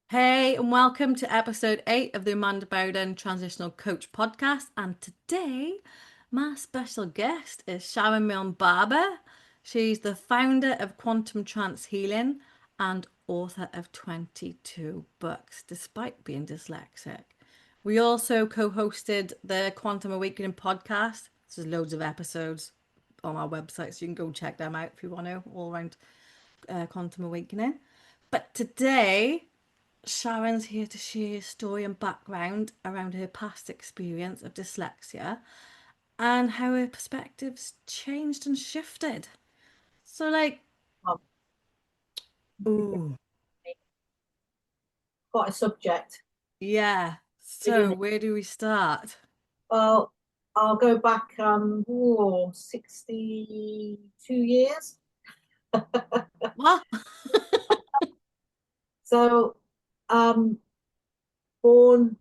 Hey, and welcome to episode 8 of the Amanda Bowden Transitional Coach Podcast. And today, my special guest is Sharon Milne Barbour. She's the founder of Quantum Trance Healing and author of 22 books, despite being dyslexic. We also co hosted the Quantum Awakening podcast. There's loads of episodes on our website, so you can go check them out if you want to, all around Quantum Awakening. But today, Sharon's here to share her story and background around her past experience of dyslexia and how her perspectives changed and shifted. So, Um, ooh, Quite a subject, yeah. isn't So, it? where do we start? Well, I'll go back 62 years. What? So, um, born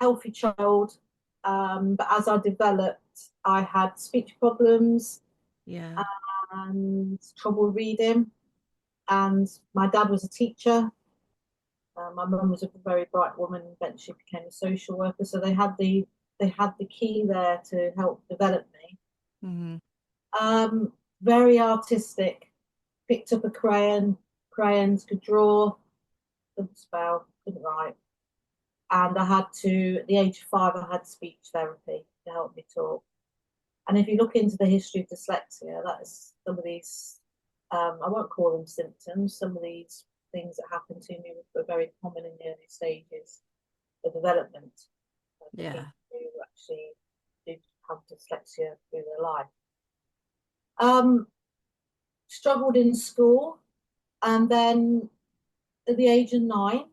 healthy child, but as I developed, I had speech problems Yeah, and trouble reading. And my dad was a teacher. My mum was a very bright woman. Eventually became a social worker. So they had the key there to help develop me. hmm, Um, Very artistic. Picked up a crayon, crayons, could draw, couldn't spell, couldn't write. And I had to, at the age of 5, I had speech therapy to help me talk. And if you look into the history of dyslexia, that is some of these, I won't call them symptoms, some of these things that happened to me were very common in the early stages of development for yeah. people who actually do have dyslexia through their life. Um, Struggled in school, and then at the age of 9, I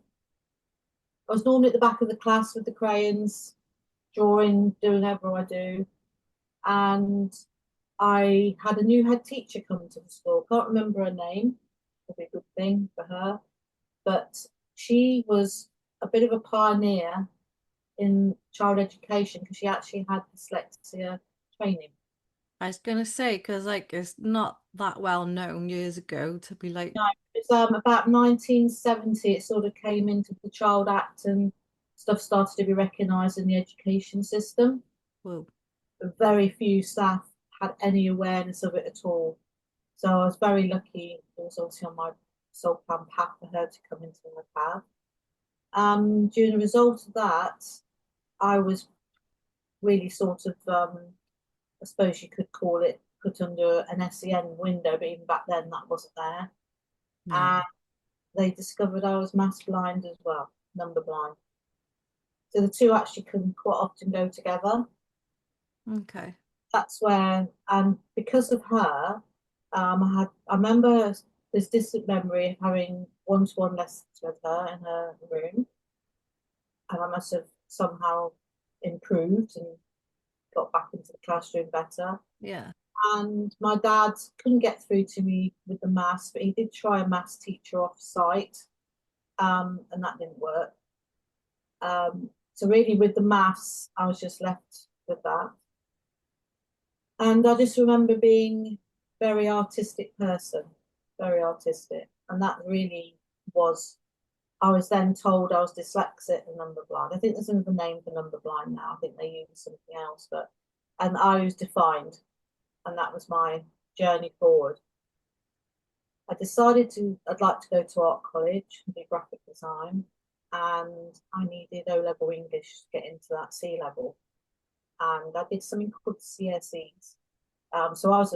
was normally at the back of the class with the crayons, drawing, doing whatever I do. And I had a new head teacher come to the school. Can't remember her name. Probably a good thing for her. But she was a bit of a pioneer in child education because she actually had dyslexia training. I was gonna say, because it's not that well known years ago to be like, No, it was about 1970. It sort of came into the Child Act and stuff started to be recognised in the education system. whoa, Very few staff had any awareness of it at all. So I was very lucky. It was obviously on my soul plan path for her to come into my path. During the result of that, I was really sort of, I suppose you could call it, put under an SEN window, but even back then that wasn't there. no. And they discovered I was mass blind as well, number blind. So the two actually can quite often go together. Okay. That's where, and because of her, I remember this distant memory of having one-to-one lessons with her in her room, and I must have somehow improved and got back into the classroom better. Yeah. And my dad couldn't get through to me with the maths, but he did try a maths teacher off site, and that didn't work. So really, with the maths, I was just left with that. And I just remember being a very artistic person, very artistic. And that really was, I was then told I was dyslexic and number blind. I think there's another name for number blind now. I think they use something else, and I was defined. And that was my journey forward. I decided I'd like to go to art college and do graphic design. And I needed O level English to get into that C level. And I did something called CSEs. So I was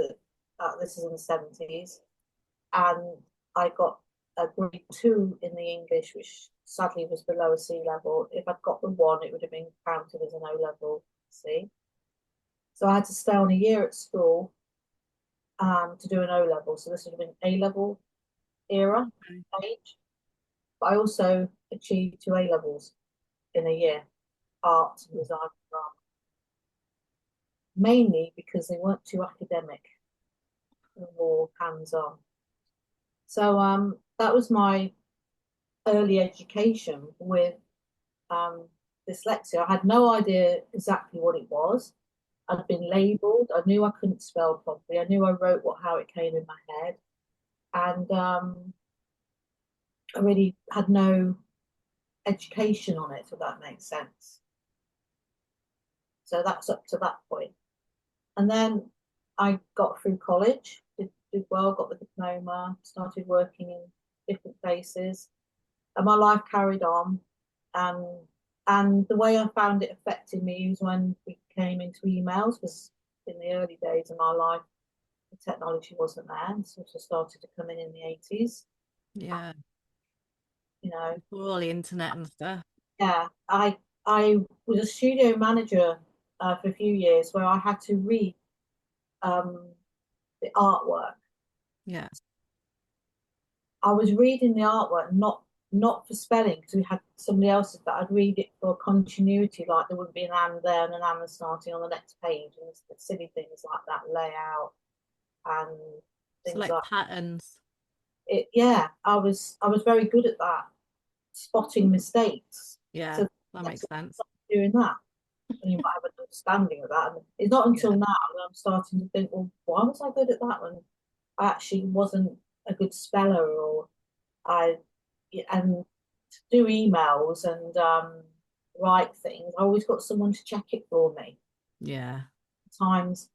this is in the 70s, and I got a grade 2 in the English, which sadly was below a C level. If I'd got the 1, it would have been counted as an O level C. So I had to stay on a year at school to do an O level. So this would have been A level era Okay. age. But I also achieved 2 A levels in a year, art, design, and drama, mainly because they weren't too academic, they were more hands on. So that was my early education with um, dyslexia. I had no idea exactly what it was. I'd been labelled. I knew I couldn't spell properly. I knew I wrote how it came in my head, and I really had no. education on it, if that makes sense. So that's up to that point. And then I got through college, did well, got the diploma, started working in different places, and my life carried on. And the way I found it affecting me was when we came into emails, because in the early days of my life, the technology wasn't there, and sort of started to come in the 80s. Yeah. You know, Before all the internet and stuff. yeah, I was a studio manager for a few years where I had to read the artwork. Yeah. I was reading the artwork not for spelling, because we had somebody else's, but I'd read it for continuity, like there wouldn't be an and there and an and starting on the next page, and silly things like that, layout and So things like like patterns. it. Yeah, I was very good at that, spotting mistakes. Yeah, So that makes sense. doing that, and you might have an understanding of that. And it's not until Yeah. now that I'm starting to think, well, why was I good at that when I actually wasn't a good speller, or I and to do emails and write things, I always got someone to check it for me. Yeah. Times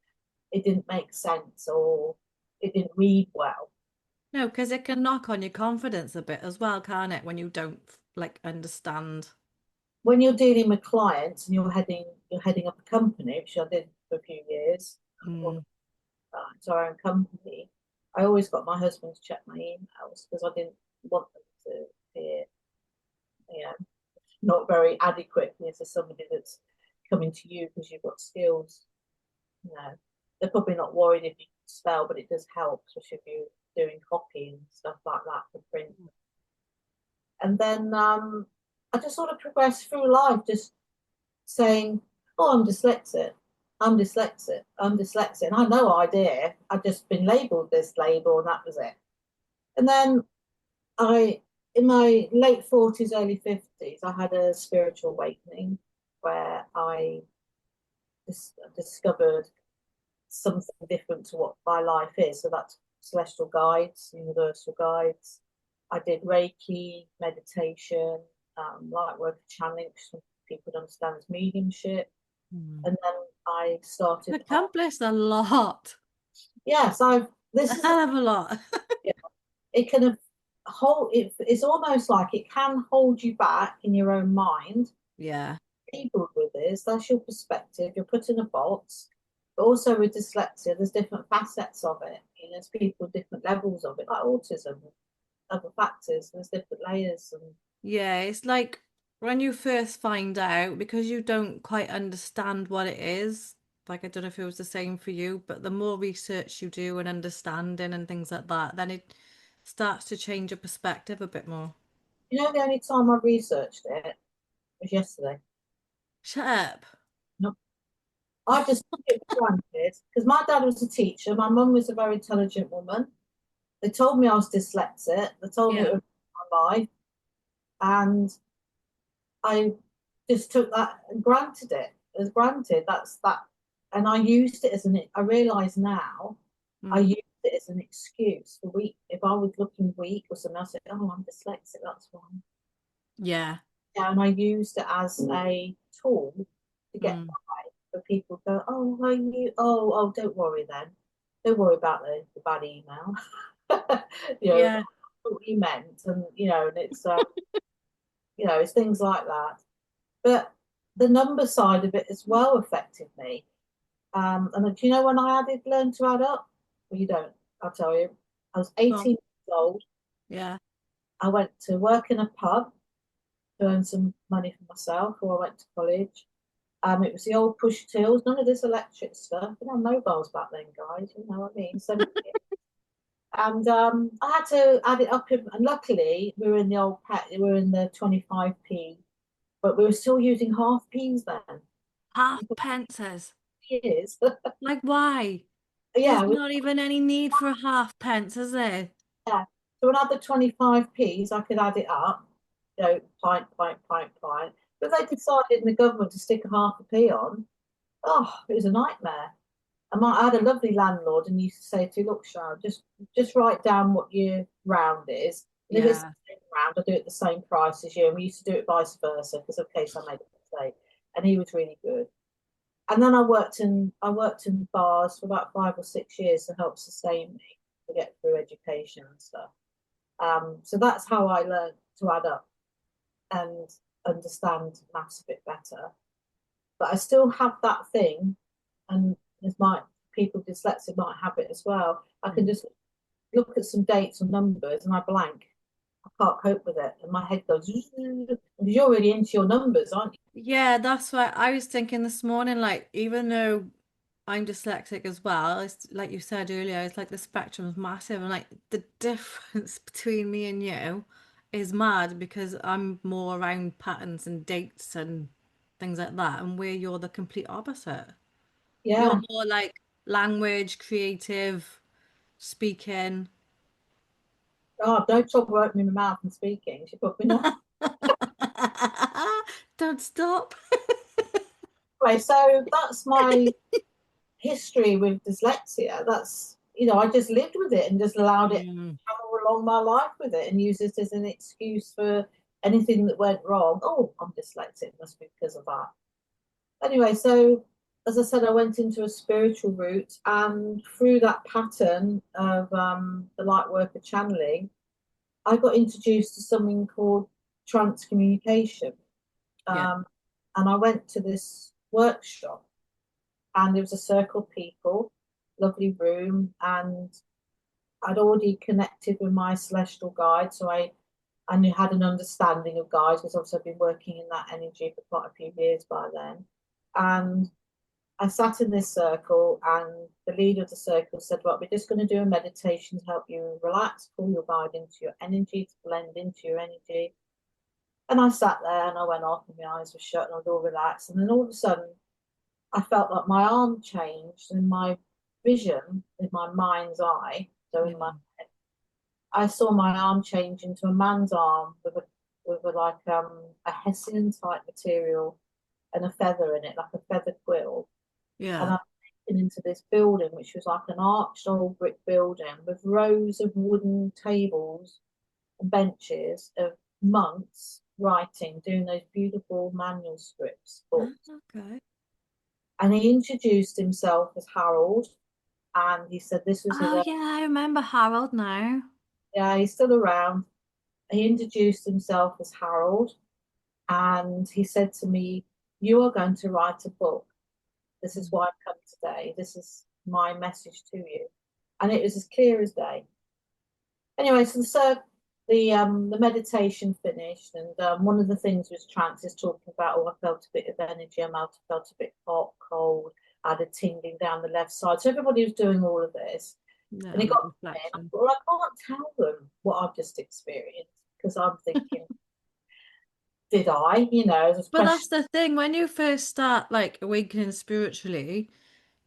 it didn't make sense, or it didn't read well. No, because it can knock on your confidence a bit as well, can't it? When you don't like understand. When you're dealing with clients and you're heading up a company, which I did for a few years, Mm. to our own company, I always got my husband to check my emails, because I didn't want them to appear, you know, not very adequately as somebody that's coming to you because you've got skills. You know, they're probably not worried if you can spell, but it does help, especially if you're doing copy and stuff like that for print. And then I just sort of progressed through life, just saying, "Oh, I'm dyslexic. I'm dyslexic. I'm dyslexic." And I had no idea. I'd just been labelled this label, and that was it. And then in my late 40s, early 50s, I had a spiritual awakening where I discovered something different to what my life is. So that's celestial guides, universal guides. I did Reiki, meditation, light work, channeling, which some people would understand as mediumship. Mm. And then I started. Accomplished a lot. Yes, this A is hell of a lot. it can hold it's almost like it can hold you back in your own mind. Yeah. People with this, that's your perspective. You're put in a box. But also with dyslexia, there's different facets of it. You know, there's people with different levels of it, like autism, other factors. There's different layers, and Yeah, it's like when you first find out, because you don't quite understand what it is. Like, I don't know if it was the same for you, but the more research you do and understanding and things like that, then it starts to change your perspective a bit more. you know, the only time I researched it was yesterday. Shut up. No, I just took it for granted, because my dad was a teacher, my mum was a very intelligent woman. They told me I was dyslexic. They told me it Yeah. was my life, and I just took that and granted it as granted. That's that, and I used it as I realise now, I Mm. used it as an excuse for weak. If I was looking weak or something, I said, "Oh, I'm dyslexic. That's why." Yeah. Yeah, and I used it as a tool to get Mm. by. For people to go, "Oh, are you? Oh, don't worry then. Don't worry about the bad email." You know, Yeah. what you meant, and and it's things like that. But the number side of it as well affected me. And do you know when I learn to add up? Well, you don't. I'll tell you. I was Well, 18 years old. yeah. I went to work in a pub to earn some money for myself, or I went to college. It was the old push tills, none of this electric stuff. We had mobiles back then, guys. You know what I mean? So, and I had to add it up, and luckily we were in the old pet. We were in the 25p, but we were still using half p's then. Half pences. Years. Like, why? There's Yeah, not even any need for a half pence, is there? yeah. So when I had the 25p's, I could add it up, pint, pint, pint, pint. But they decided in the government to stick a half a p on. Oh, it was a nightmare. I had a lovely landlord, and he used to say to you, "Look, Sharon, just write down what your round is. And if it's the Yeah. same around, I do it the same price as you. And we used to do it vice versa because in case I made a mistake. And he was really good. And then I worked in bars for about 5 or 6 years to help sustain me to get through education and stuff. So that's how I learned to add up and understand maths a bit better. But I still have that thing, and people dyslexic might have it as well. I can just look at some dates or numbers and I blank. I can't cope with it, and my head goes. Because you're really into your numbers, aren't you? Yeah, that's why I was thinking this morning, like, even though I'm dyslexic as well, it's like you said earlier, it's like the spectrum is massive, and like the difference between me and you is mad because I'm more around patterns and dates and things like that, and where you're the complete opposite. You're Yeah. more like language, creative, speaking. Oh, don't trouble opening my mouth and speaking. She put me off. Don't stop. Anyway, so that's my history with dyslexia. That's, I just lived with it and just allowed it Mm, to travel along my life with it and used it as an excuse for anything that went wrong. Oh, I'm dyslexic, must be because of that. Anyway, so as I said, I went into a spiritual route, and through that pattern of the light worker channeling, I got introduced to something called trance communication. yeah, Um, and I went to this workshop, and there was a circle of people, lovely room, and I'd already connected with my celestial guide, so I knew had an understanding of guides because obviously I've been working in that energy for quite a few years by then. And I sat in this circle, and the leader of the circle said, "Well, we're just going to do a meditation to help you relax, pull your guide into your energy, to blend into your energy." And I sat there and I went off, and my eyes were shut, and I was all relaxed. And then all of a sudden, I felt like my arm changed, and my vision in my mind's eye, so yeah, in my head, I saw my arm change into a man's arm with a like a hessian type material and a feather in it, like a feather quill. And yeah. I went into this building, which was like an arched old brick building with rows of wooden tables and benches of monks writing, doing those beautiful manual scripts books. Okay. And he introduced himself as Harold, and he said this was his. Oh yeah, I remember Harold now. Yeah, he's still around. He introduced himself as Harold, and he said to me, "You are going to write a book. This is why I've come today. This is my message to you." And it was as clear as day. Anyway, so the meditation finished, and one of the things was trance is talking about, oh, I felt a bit of energy, I felt a bit hot, cold, I had a tingling down the left side. So everybody was doing all of this. And Yeah, it like got to me, and I reflection. thought, well, I can't tell them what I've just experienced because I'm thinking, did I? There's But question. that's the thing, when you first start like awakening spiritually,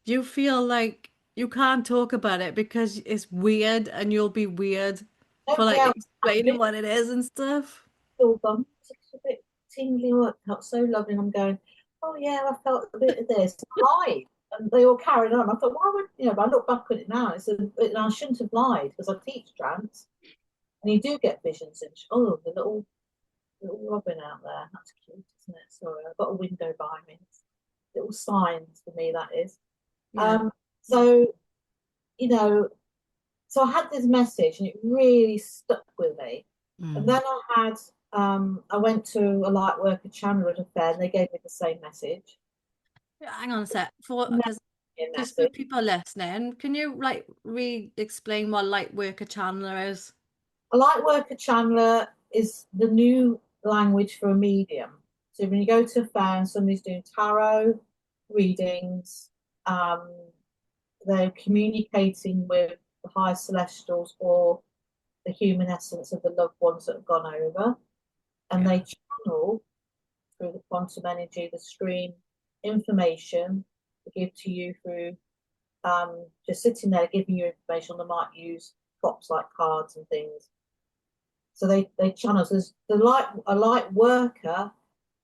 you feel like you can't talk about it because it's weird and you'll be weird Oh, for like yeah, explaining what it is and stuff. still gone. It's a bit tingly. Oh, it felt so lovely. And I'm going, oh yeah, I felt a bit of this. I lied. And they all carried on. I thought, why would but I look back at it now, and I shouldn't have lied because I teach trance, and you do get visions. And oh, the little robin out there, that's cute, isn't it? Sorry, I've got a window by me. Little signs for me, that is. Yeah. Um, so you know, so I had this message, and it really stuck with me. And Mm. then I went to a light worker channel at a fair, and they gave me the same message. Yeah, hang on a sec. For No because just for message. people listening, can you like re-explain what light worker channeler is? A light worker channeler is the new language for a medium. So when you go to a fair and somebody's doing tarot readings, um, they're communicating with the higher celestials or the human essence of the loved ones that have gone over, and Yeah. they channel through the quantum energy, the stream, information to give to you through just sitting there giving you information. They might use props like cards and things. So they channel. So a light worker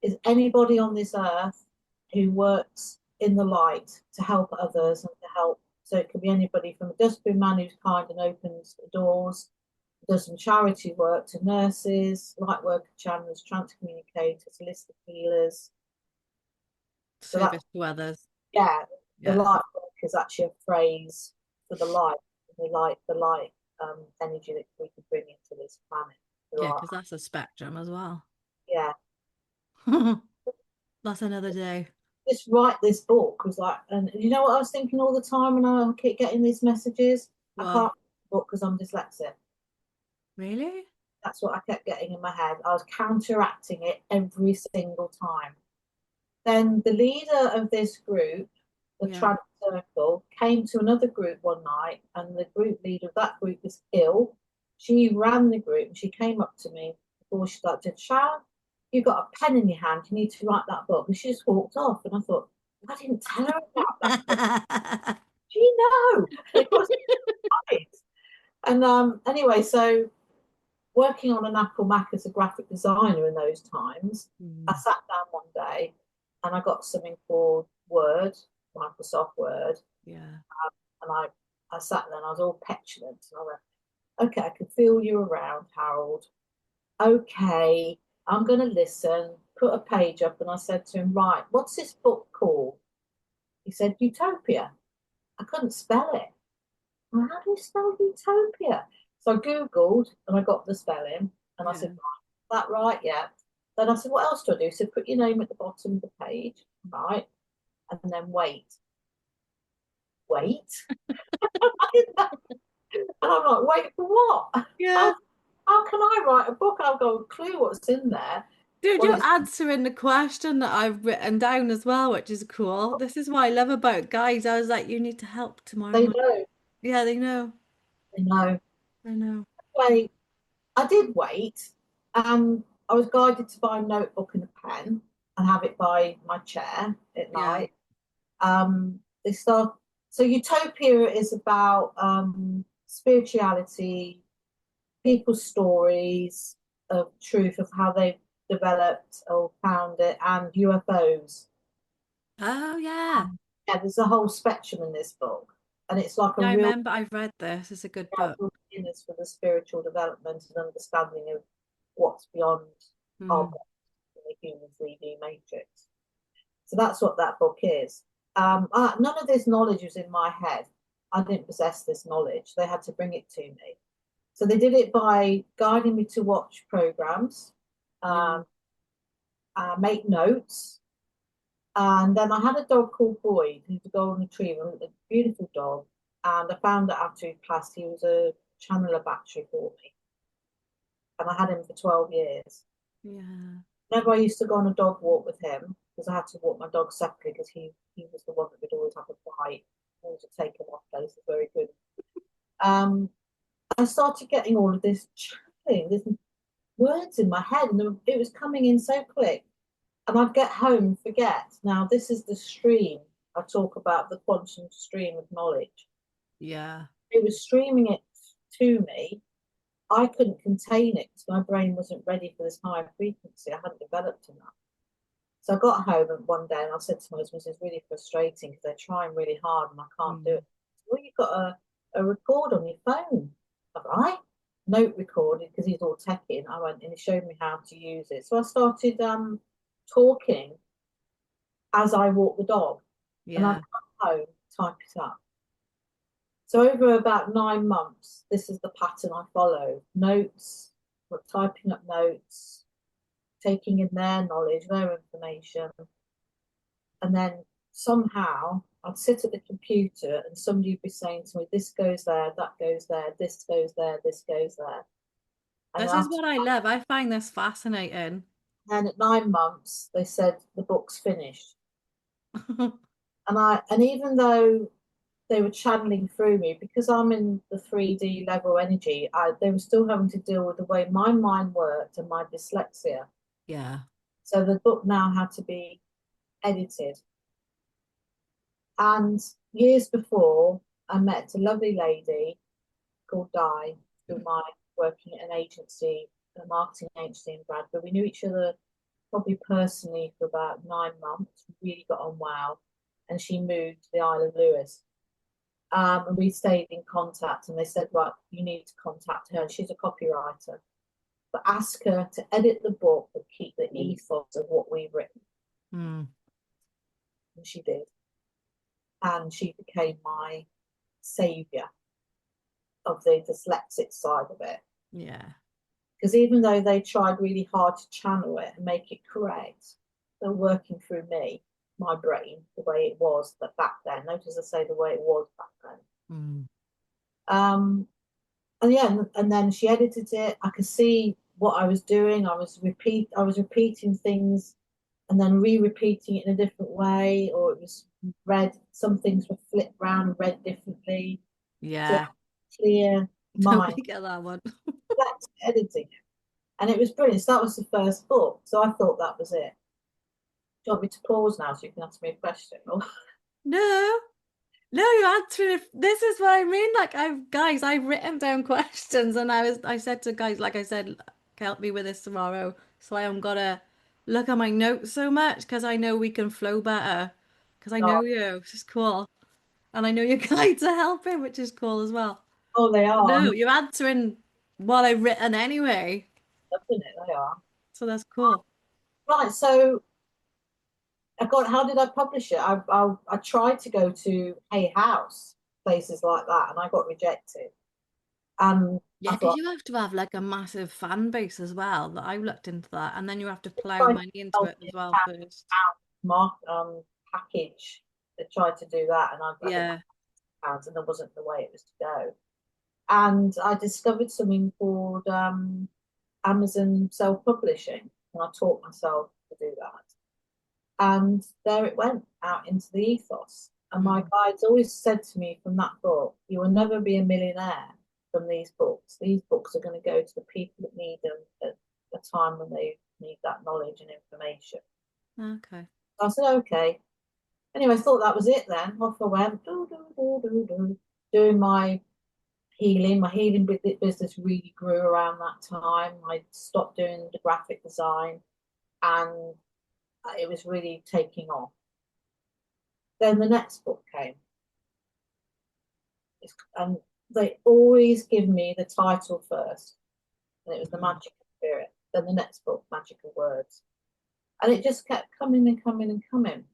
is anybody on this earth who works in the light to help others and to help. So it could be anybody from a dustbin man who's kind and opens the doors, does some charity work to nurses, light worker channels, trance communicators, holistic healers. So that, Service to others. yeah, the Yeah. light work is actually a phrase for the light. The light energy that we can bring into this planet. Yeah, because that's a spectrum as well. Yeah. That's another day. Just write this book was like, and you know what I was thinking all the time when I keep getting these messages? I can't Well, write the book because I'm dyslexic. really? That's what I kept getting in my head. I was counteracting it every single time. Then the leader of this group, the Yeah. Trans Circle, came to another group one night, and the group leader of that group was ill. She ran the group, and she came up to me before she started. Sharon, you've got a pen in your hand. You need to write that book. And she just walked off, and I thought, I didn't tell her about that book. She know. It was right. And anyway, so working on an Apple Mac as a graphic designer in those times, I sat down one day and I got something called Word, Microsoft Word, Yeah. and I sat there and I was all petulant and I went, okay, I can feel you around, Harold. Okay, I'm going to listen, put a page up, and I said to him, right, what's this book called? He said, Utopia. I couldn't spell it. Well, how do you spell Utopia? So I Googled and I got the spelling and I Yeah. said, that right? Yeah. Then I said, what else do I do? He said, put your name at the bottom of the page, right? And then wait. Wait. And I'm like, wait for what? Yeah. How can I write a book? I've got a clue what's in there. Dude, Well, you're it's answering the question that I've written down as well, which is cool. This is what I love about guys. I was like, you need to help tomorrow they morning. know. Yeah, they know. They know. I know. Anyway, I did wait. I was guided to buy a notebook and a pen and have it by my chair at Yeah. night. They start. So Utopia is about spirituality, people's stories of truth of how they've developed or found it, and UFOs. Oh, yeah. Yeah, there's a whole spectrum in this book, and it's like a Yeah, I real remember I've read this. It's a good book. beginners for the spiritual development and understanding of what's beyond our Mm. in the human 3D matrix. So that's what that book is. None of this knowledge was in my head. I didn't possess this knowledge. They had to bring it to me. So they did it by guiding me to watch programs, Yeah. um, make notes. And then I had a dog called Boyd, who's a golden retriever, a beautiful dog. And I found out after he passed, he was a channeler battery for me. And I had him for 12 years. Yeah. Whenever I used to go on a dog walk with him, because I had to walk my dog separately because he was the one that would always have a bite. Always would take him off places very good. Um, I started getting all of this channeling, this words in my head, and it was coming in so quick. And I'd get home and forget. Now, this is the stream I talk about, the quantum stream of knowledge. Yeah. It was streaming it to me. I couldn't contain it because my brain wasn't ready for this higher frequency. I hadn't developed enough. So I got home one day and I said to my husband, this is really frustrating because they're trying really hard and I can't do Mm. it. Well, you've got a record on your phone. All right. Note recorded because he's all techie. And I went and he showed me how to use it. So I started talking as I walk the dog. And I'd Yeah. come home, type it up. So over about 9 months, this is the pattern I follow. Notes, typing up notes, taking in their knowledge, their information, and then somehow I'd sit at the computer and somebody would be saying to me, this goes there, that goes there, this goes there, this goes there. And This is what I love. I find this fascinating. then at 9 months, they said the book's finished. And even though they were channeling through me, because I'm in the 3D level energy, they were still having to deal with the way my mind worked and my dyslexia. Yeah. So the book now had to be edited. And years before, I met a lovely lady called Di, whom I working at an agency, a marketing agency in Bradford. We knew each other probably personally for about 9 months. We really got on well. And she moved to the Isle of Lewis. And we stayed in contact, and they said, right, you need to contact her. She's a copywriter, but ask her to edit the book but keep the ethos of what we've written. Mm. And she did. And she became my savior of the dyslexic side of it. Yeah. Because even though they tried really hard to channel it and make it correct, they're working through me, my brain, the way it was back then. Notice I say the way it was back then. Mm. And yeah, and then she edited it. I could see what I was doing. I was repeating things and then re-repeating it in a different way, or it was read. Some things were flipped round, read differently. So Yeah. clear mind, Totally get that one. that's editing it, and it was brilliant. So that was the first book. So I thought that was it. Do you want me to pause now so you can ask me a question? No. No, you're answering it. This is what I mean. Like I've written down questions and I said to guys, like I said, help me with this tomorrow. So I am gonna look at my notes so much because I know we can flow better. Because I No. know you, which is cool. And I know your guides are helping, which is cool as well. Oh, they But are. no, you're answering what I've written anyway. Loving it. They are. So that's cool. Right. So how did I publish it? I tried to go to Hay House, places like that, and I got rejected. And Yeah, I because thought, you have to have like a massive fan base as well. That I looked into that, and then you have to plow tried to money into sell it me as well a first. mark package. They tried to do that, and I didn't have Yeah. pounds, and there wasn't the way it was to go. And I discovered something called Amazon self-publishing, and I taught myself to do that. And there it went out into the ethos. And my Mm. guides always said to me from that book, you will never be a millionaire from these books. These books are going to go to the people that need them at a time when they need that knowledge and information. Okay. I said, okay. Anyway, I thought that was it then. Off I went, doing my healing. My healing business really grew around that time. I stopped doing the graphic design and it was really taking off. Then the next book came, and they always give me the title first, and it was The Mm. Magic of Spirit. Then the next book, Magic of Words, and it just kept coming and coming and coming.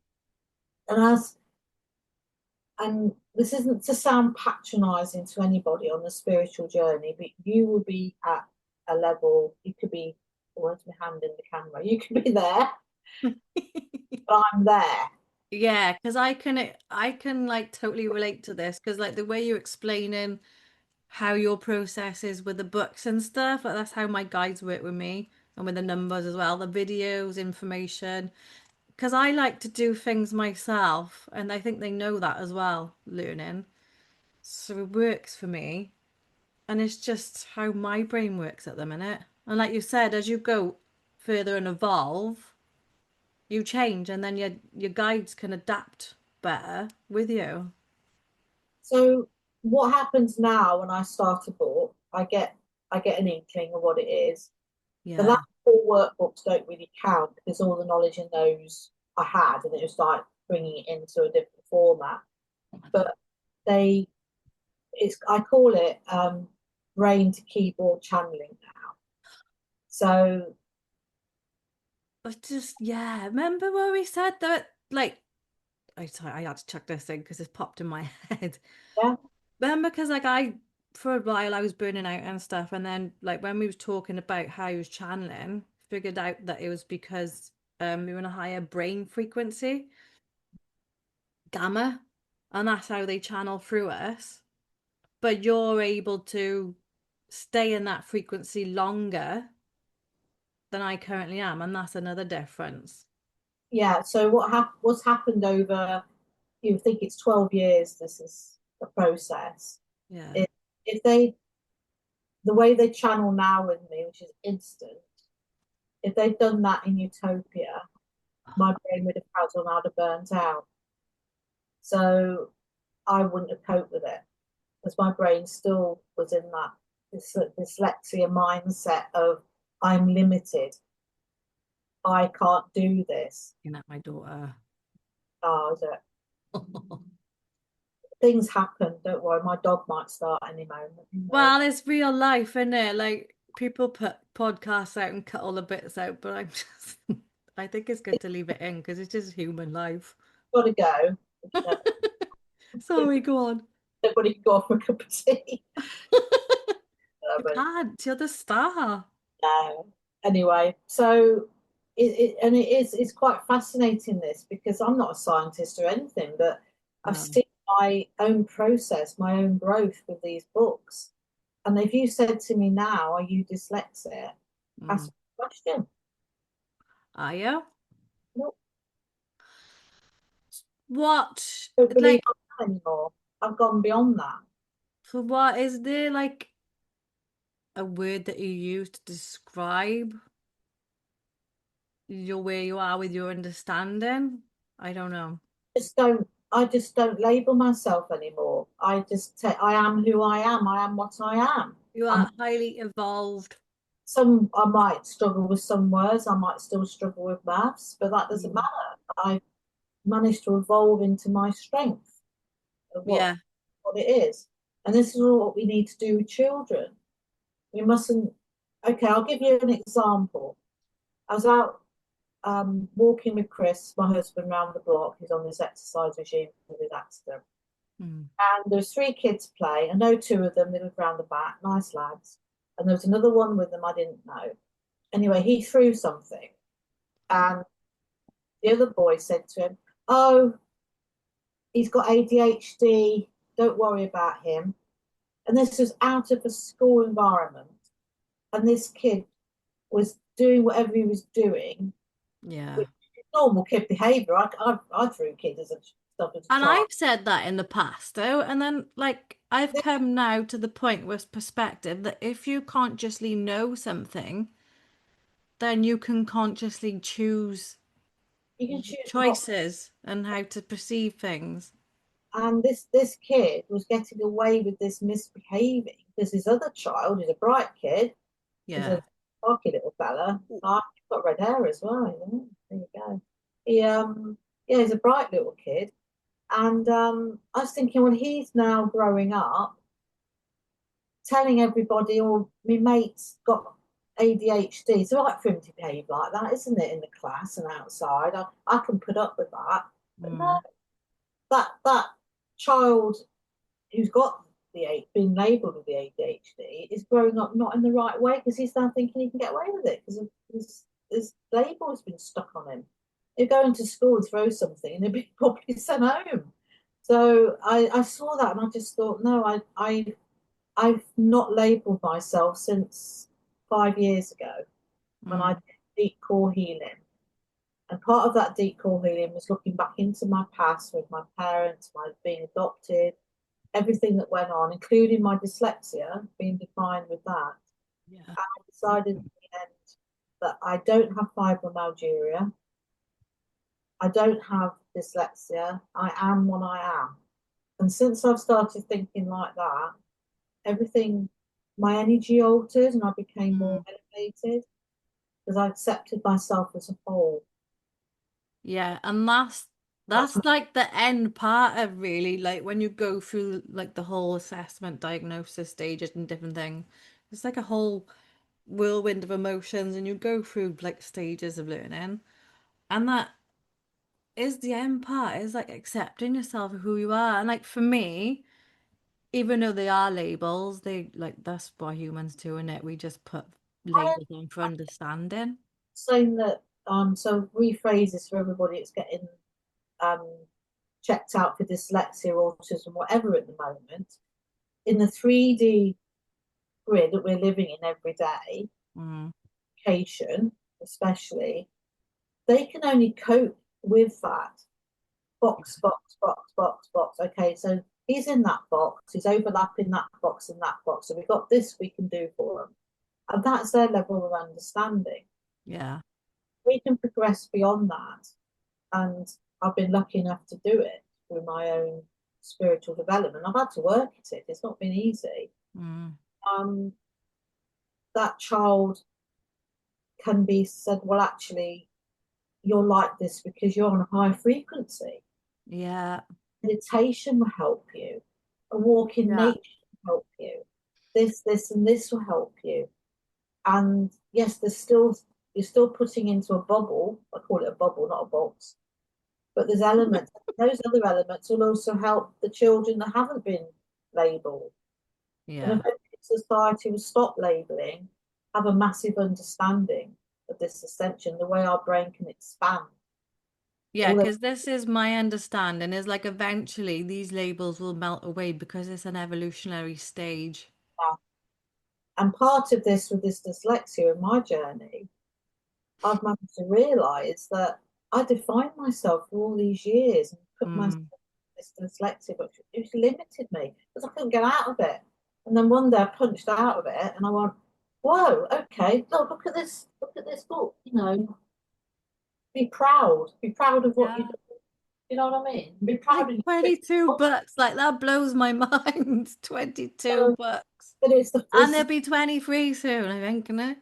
And this isn't to sound patronising to anybody on the spiritual journey, but you will be at a level. You could be. Where's my hand in the camera? You could be there, but I'm there. Yeah, because I can like totally relate to this because like the way you're explaining how your process is with the books and stuff, like, that's how my guides work with me and with the numbers as well, the videos, information. Because I like to do things myself, and I think they know that as well, learning. So it works for me, and it's just how my brain works at the minute. And like you said, as you go further and evolve, you change, and then your guides can adapt better with you. So what happens now when I start a book? I get an inkling of what it is. The last Yeah. four workbooks don't really count because all the knowledge in those I had, and it was like bringing it into a different format. But they, I call it brain to keyboard channeling now. So I just, yeah. Remember where we said that? Like, sorry, I had to check this thing because it's popped in my head. yeah, Remember, because like for a while, I was burning out and stuff, and then like when we was talking about how he was channeling, figured out that it was because we were in a higher brain frequency, gamma, and that's how they channel through us. But you're able to stay in that frequency longer than I currently am, and that's another difference. yeah. So what's happened over? You think it's 12 years. This is the process. Yeah. If they the way they channel now with me, which is instant, if they'd done that in Utopia, my brain would have felt on I'd have burnt out. So I wouldn't have coped with it because my brain still was in that dyslexia mindset of I'm limited. I can't do this. Looking at my daughter. Oh, is it? things happen. Don't worry, my dog might start any moment. Well, it's real life, isn't it? Like people put podcasts out and cut all the bits out, but I'm just, I think it's good to leave it in because it's just human life. Got to go. Sorry, go on. Everybody can go off for a cup of tea. You But can't. You're the star. no. Anyway, so it's quite fascinating this because I'm not a scientist or anything, but I've No. seen my own process, my own growth with these books. And if you said to me now, "Are you dyslexic?" Mm. Ask me a question. Are you? No, What, I don't believe like, I'm that anymore. I've gone beyond that. for what is there like a word that you use to describe your where you are with your understanding? I don't know. I just don't label myself anymore. I am who I am. I am what I am. You I'm are highly evolved. I might struggle with some words, I might still struggle with maths, but that doesn't Mm. matter. I managed to evolve into my strength of Yeah. what it is. And this is all what we need to do with children. We mustn't Okay, I'll give you an example. I was out walking with Chris, my husband, round the block. He's on this exercise regime with his accident. Mm. And there was three kids play. I know two of them, they lived round the back, nice lads. And there was another one with them I didn't know. Anyway, he threw something, and the other boy said to him, "Oh, he's got ADHD. Don't worry about him." And this was out of a school environment. And this kid was doing whatever he was doing, Yeah. which is normal kid behavior. I threw kids as a stuff as a And child. I've said that in the past though, and then like I've come now to the point with perspective that if you consciously know something, then you can consciously choose You can choose not. choices and how to perceive things. And this kid was getting away with this misbehaving because his other child, who's a bright kid, is Yeah. a cocky little fella. He's got red hair as well. There you go. Yeah, he's a bright little kid. And I was thinking, well, he's now growing up, telling everybody, "Oh, my mate's got ADHD." It's all right for him to behave like that, isn't it, in the class and outside? I can put up with that. But no, Mm. that child who's got been labelled with the ADHD is growing up not in the right way because he's now thinking he can get away with it because his label has been stuck on him. He'd go into school and throw something and he'd be probably sent home. So I saw that and I just thought, no, I've not labelled myself since 5 years ago when I Mm. did deep core healing. And part of that deep core healing was looking back into my past with my parents, my being adopted, everything that went on, including my dyslexia, being defined with that. Yeah. I decided in the end that I don't have fibromyalgia, I don't have dyslexia, I am what I am. And since I've started thinking like that, everything, my energy altered and I became more Mm. elevated because I accepted myself as a whole. Yeah, and that's That's like the end part of really like when you go through like the whole assessment, diagnosis stages and different things. It's like a whole whirlwind of emotions and you go through like stages of learning. And that is the end part, is like accepting yourself for who you are. And like for me, even though they are labels, they like that's what humans do, in it. We just put I labels on for understanding. saying that so rephrases for everybody that's getting um checked out for dyslexia, autism, whatever at the moment. In the 3D grid that we're living in every day, Mm. education especially, they can only cope with that box, box, box, box, box. Okay, so he's in that box, he's overlapping that box and that box. So we've got this we can do for them. And that's their level of understanding. Yeah. We can progress beyond that. And I've been lucky enough to do it through my own spiritual development. I've had to work at it, it's not been easy. Mm. Um, that child can be said, well, actually, you're like this because you're on a high frequency. Yeah. meditation will help you. A walk in Yeah. nature will help you. This, and this will help you. And yes, you're still putting into a bubble. I call it a bubble, not a box. But there's elements. Those other elements will also help the children that haven't been labelled. And Yeah. if society will stop labelling, have a massive understanding of this ascension, the way our brain can expand. Yeah, All those, because this is my understanding is like eventually these labels will melt away because it's an evolutionary stage. and part of this with this dyslexia in my journey, I've managed to realise that I defined myself for all these years and put myself Mm. in this dyslexia, but it limited me because I couldn't get out of it. And then one day I punched out of it and I went, whoa, okay, look at this book, be proud of what you Yeah. do. You know what I mean? Be Like proud of your 22 books, like that blows my mind. 22 so, books. but And it's there'll be 23 soon, I think, isn't it?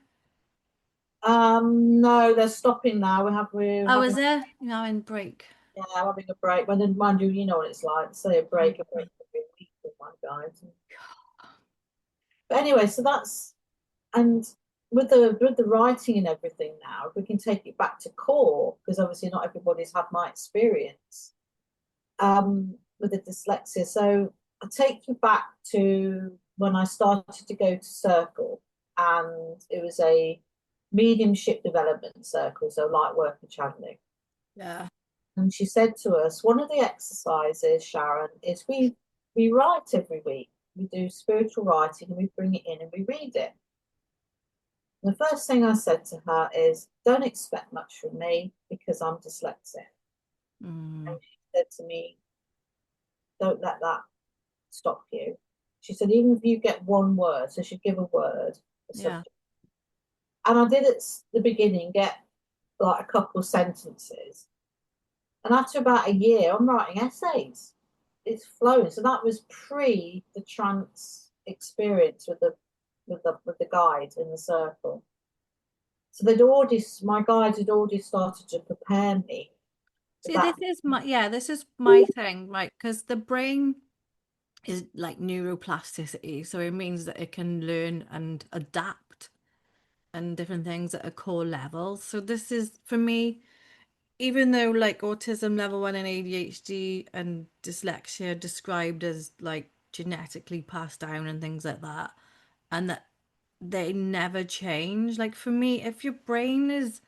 no, they're stopping now. We're Oh, having is it? Now in break. yeah, having a break. When then mind you, you know what it's like. Say a break every week with my guys. But anyway, so that's and with the writing and everything now, we can take it back to core because obviously not everybody's had my experience with the dyslexia. So I take you back to when I started to go to Circle, and it was a mediumship development circle, so light work and channeling. Yeah. And she said to us, one of the exercises, Sharon, is we write every week. We do spiritual writing and we bring it in and we read it. And the first thing I said to her is, don't expect much from me because I'm dyslexic. Mm. And she said to me, don't let that stop you. She said, even if you get one word, so she'd give a word, a Yeah. subject. And I did at the beginning get like a couple of sentences. And after about a year, I'm writing essays. It's flowing. So that was pre the trance experience with the guide in the circle. So my guide had already started to prepare me for See, that. this is my thing, right? Because the brain is like neuroplasticity. So it means that it can learn and adapt and different things at a core level. So this is for me, even though like autism level 1 and ADHD and dyslexia are described as like genetically passed down and things like that, and that they never change. Like for me, if your brain has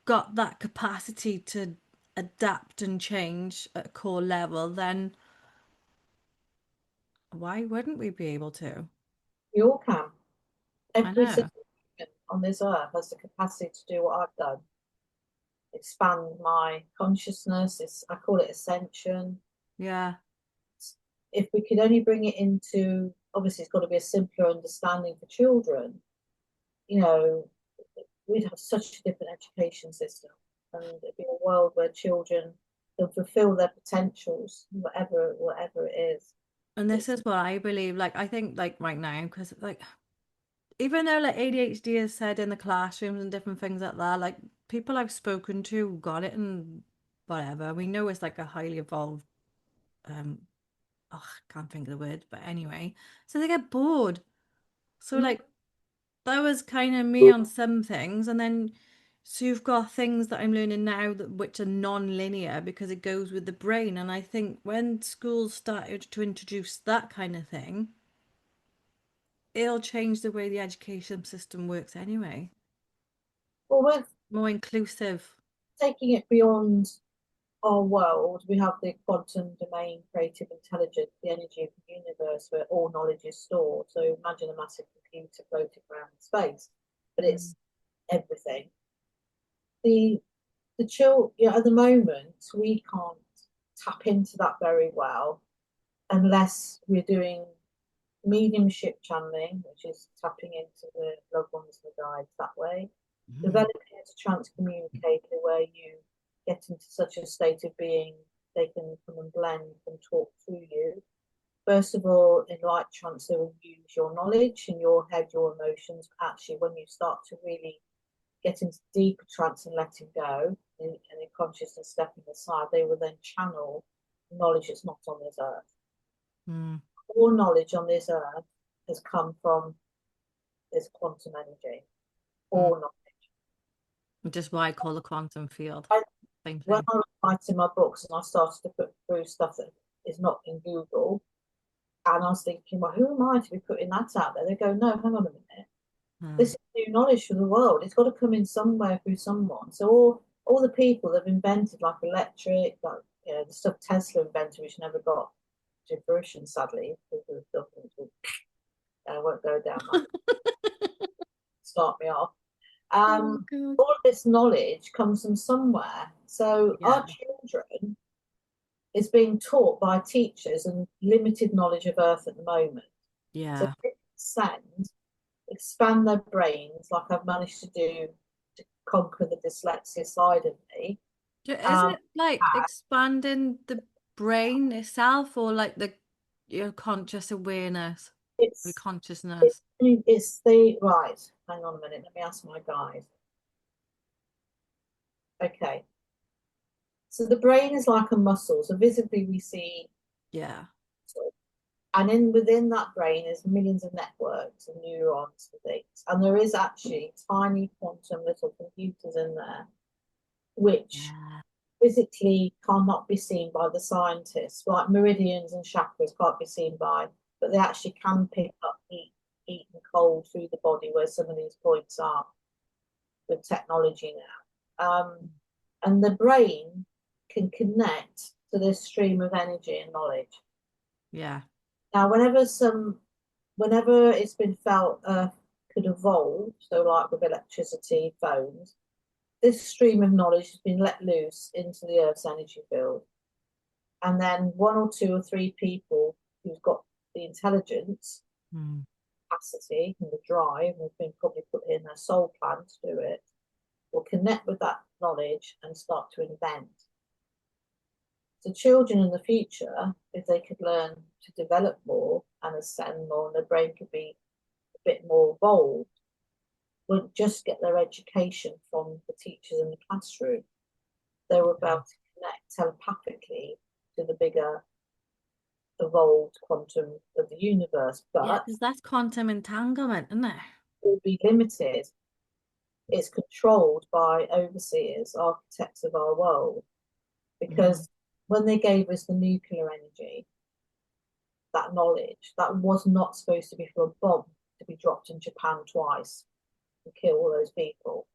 got that capacity to adapt and change at a core level, then why wouldn't we be able to? We all can. I Every know. single human on this earth has the capacity to do what I've done, expand my consciousness. I call it ascension. Yeah. If we could only bring it into, obviously, it's got to be a simpler understanding for children. You know, we'd have such a different education system, and it'd be a world where children can fulfill their potentials, whatever it is. And this It's is what I believe. Like, I think, like, right now, because, like, even though, like, ADHD is said in the classrooms and different things like that, like, people I've spoken to got it and whatever. We know it's like a highly evolved, um, oh, I can't think of the word, but anyway. So they get bored. So, mm, like, that was kind of me on some things. And then, so you've got things that I'm learning now that which are non-linear because it goes with the brain. And I think when schools started to introduce that kind of thing, it'll change the way the education system works anyway. well, with More inclusive. taking it beyond our world, we have the quantum domain, creative intelligence, the energy of the universe where all knowledge is stored. So imagine a massive computer floating around in space, but Mm. it's everything. The at the moment we can't tap into that very well unless we're doing mediumship channeling, which is tapping into the loved ones and the guides that way, Mm. developing as a trance communicator where you get into such a state of being they can come and blend and talk through you. First of all, in light trance, they will use your knowledge and your head, your emotions. But actually, when you start to really get into deeper trance and letting go, and in consciousness stepping aside, they will then channel knowledge that's not on this earth. Mm. All knowledge on this earth has come from this quantum energy. Mm. All knowledge. Just what I call the quantum field. Same When thing. I was writing my books and I started to put through stuff that is not in Google, and I was thinking, well, who am I to be putting that out there? They go, no, hang on a minute. This is new knowledge for the world. It's got to come in somewhere through someone. So all the people that have invented like electric, like the stuff Tesla invented, which never got to fruition, sadly, because of the government. I won't go down that. Start me off. Oh, God. All of this knowledge comes from somewhere. So Yeah. our children is being taught by teachers and limited knowledge of Earth at the moment. So Yeah. they expand their brains like I've managed to do to conquer the dyslexia side of me. Is it like expanding the brain itself, or like your conscious awareness, the It's consciousness? it's the right. Hang on a minute. Let me ask my guide. Okay. So the brain is like a muscle. So visibly we see, Yeah. and within that brain is millions of networks and neurons and things. And there is actually tiny quantum little computers in there, which Yeah. physically cannot be seen by the scientists. Like meridians and chakras can't be seen by, but they actually can pick up heat and cold through the body where some of these points are with technology now. And the brain can connect to this stream of energy and knowledge. Yeah. Now, whenever it's been felt Earth could evolve, so like with electricity, phones, this stream of knowledge has been let loose into the Earth's energy field. And then one or two or three people who've got the intelligence, capacity, and the drive, and have been probably put in their soul plan to do it, will connect with that knowledge and start to invent. So children in the future, if they could learn to develop more and ascend more, and their brain could be a bit more evolved, wouldn't just get their education from the teachers in the classroom. They were able to connect telepathically to the bigger evolved quantum of the universe, Yeah, but because that's quantum entanglement, isn't it? will be limited. It's controlled by overseers, architects of our world, because when they gave us the nuclear energy, that knowledge, that was not supposed to be for a bomb to be dropped in Japan twice and kill all those people,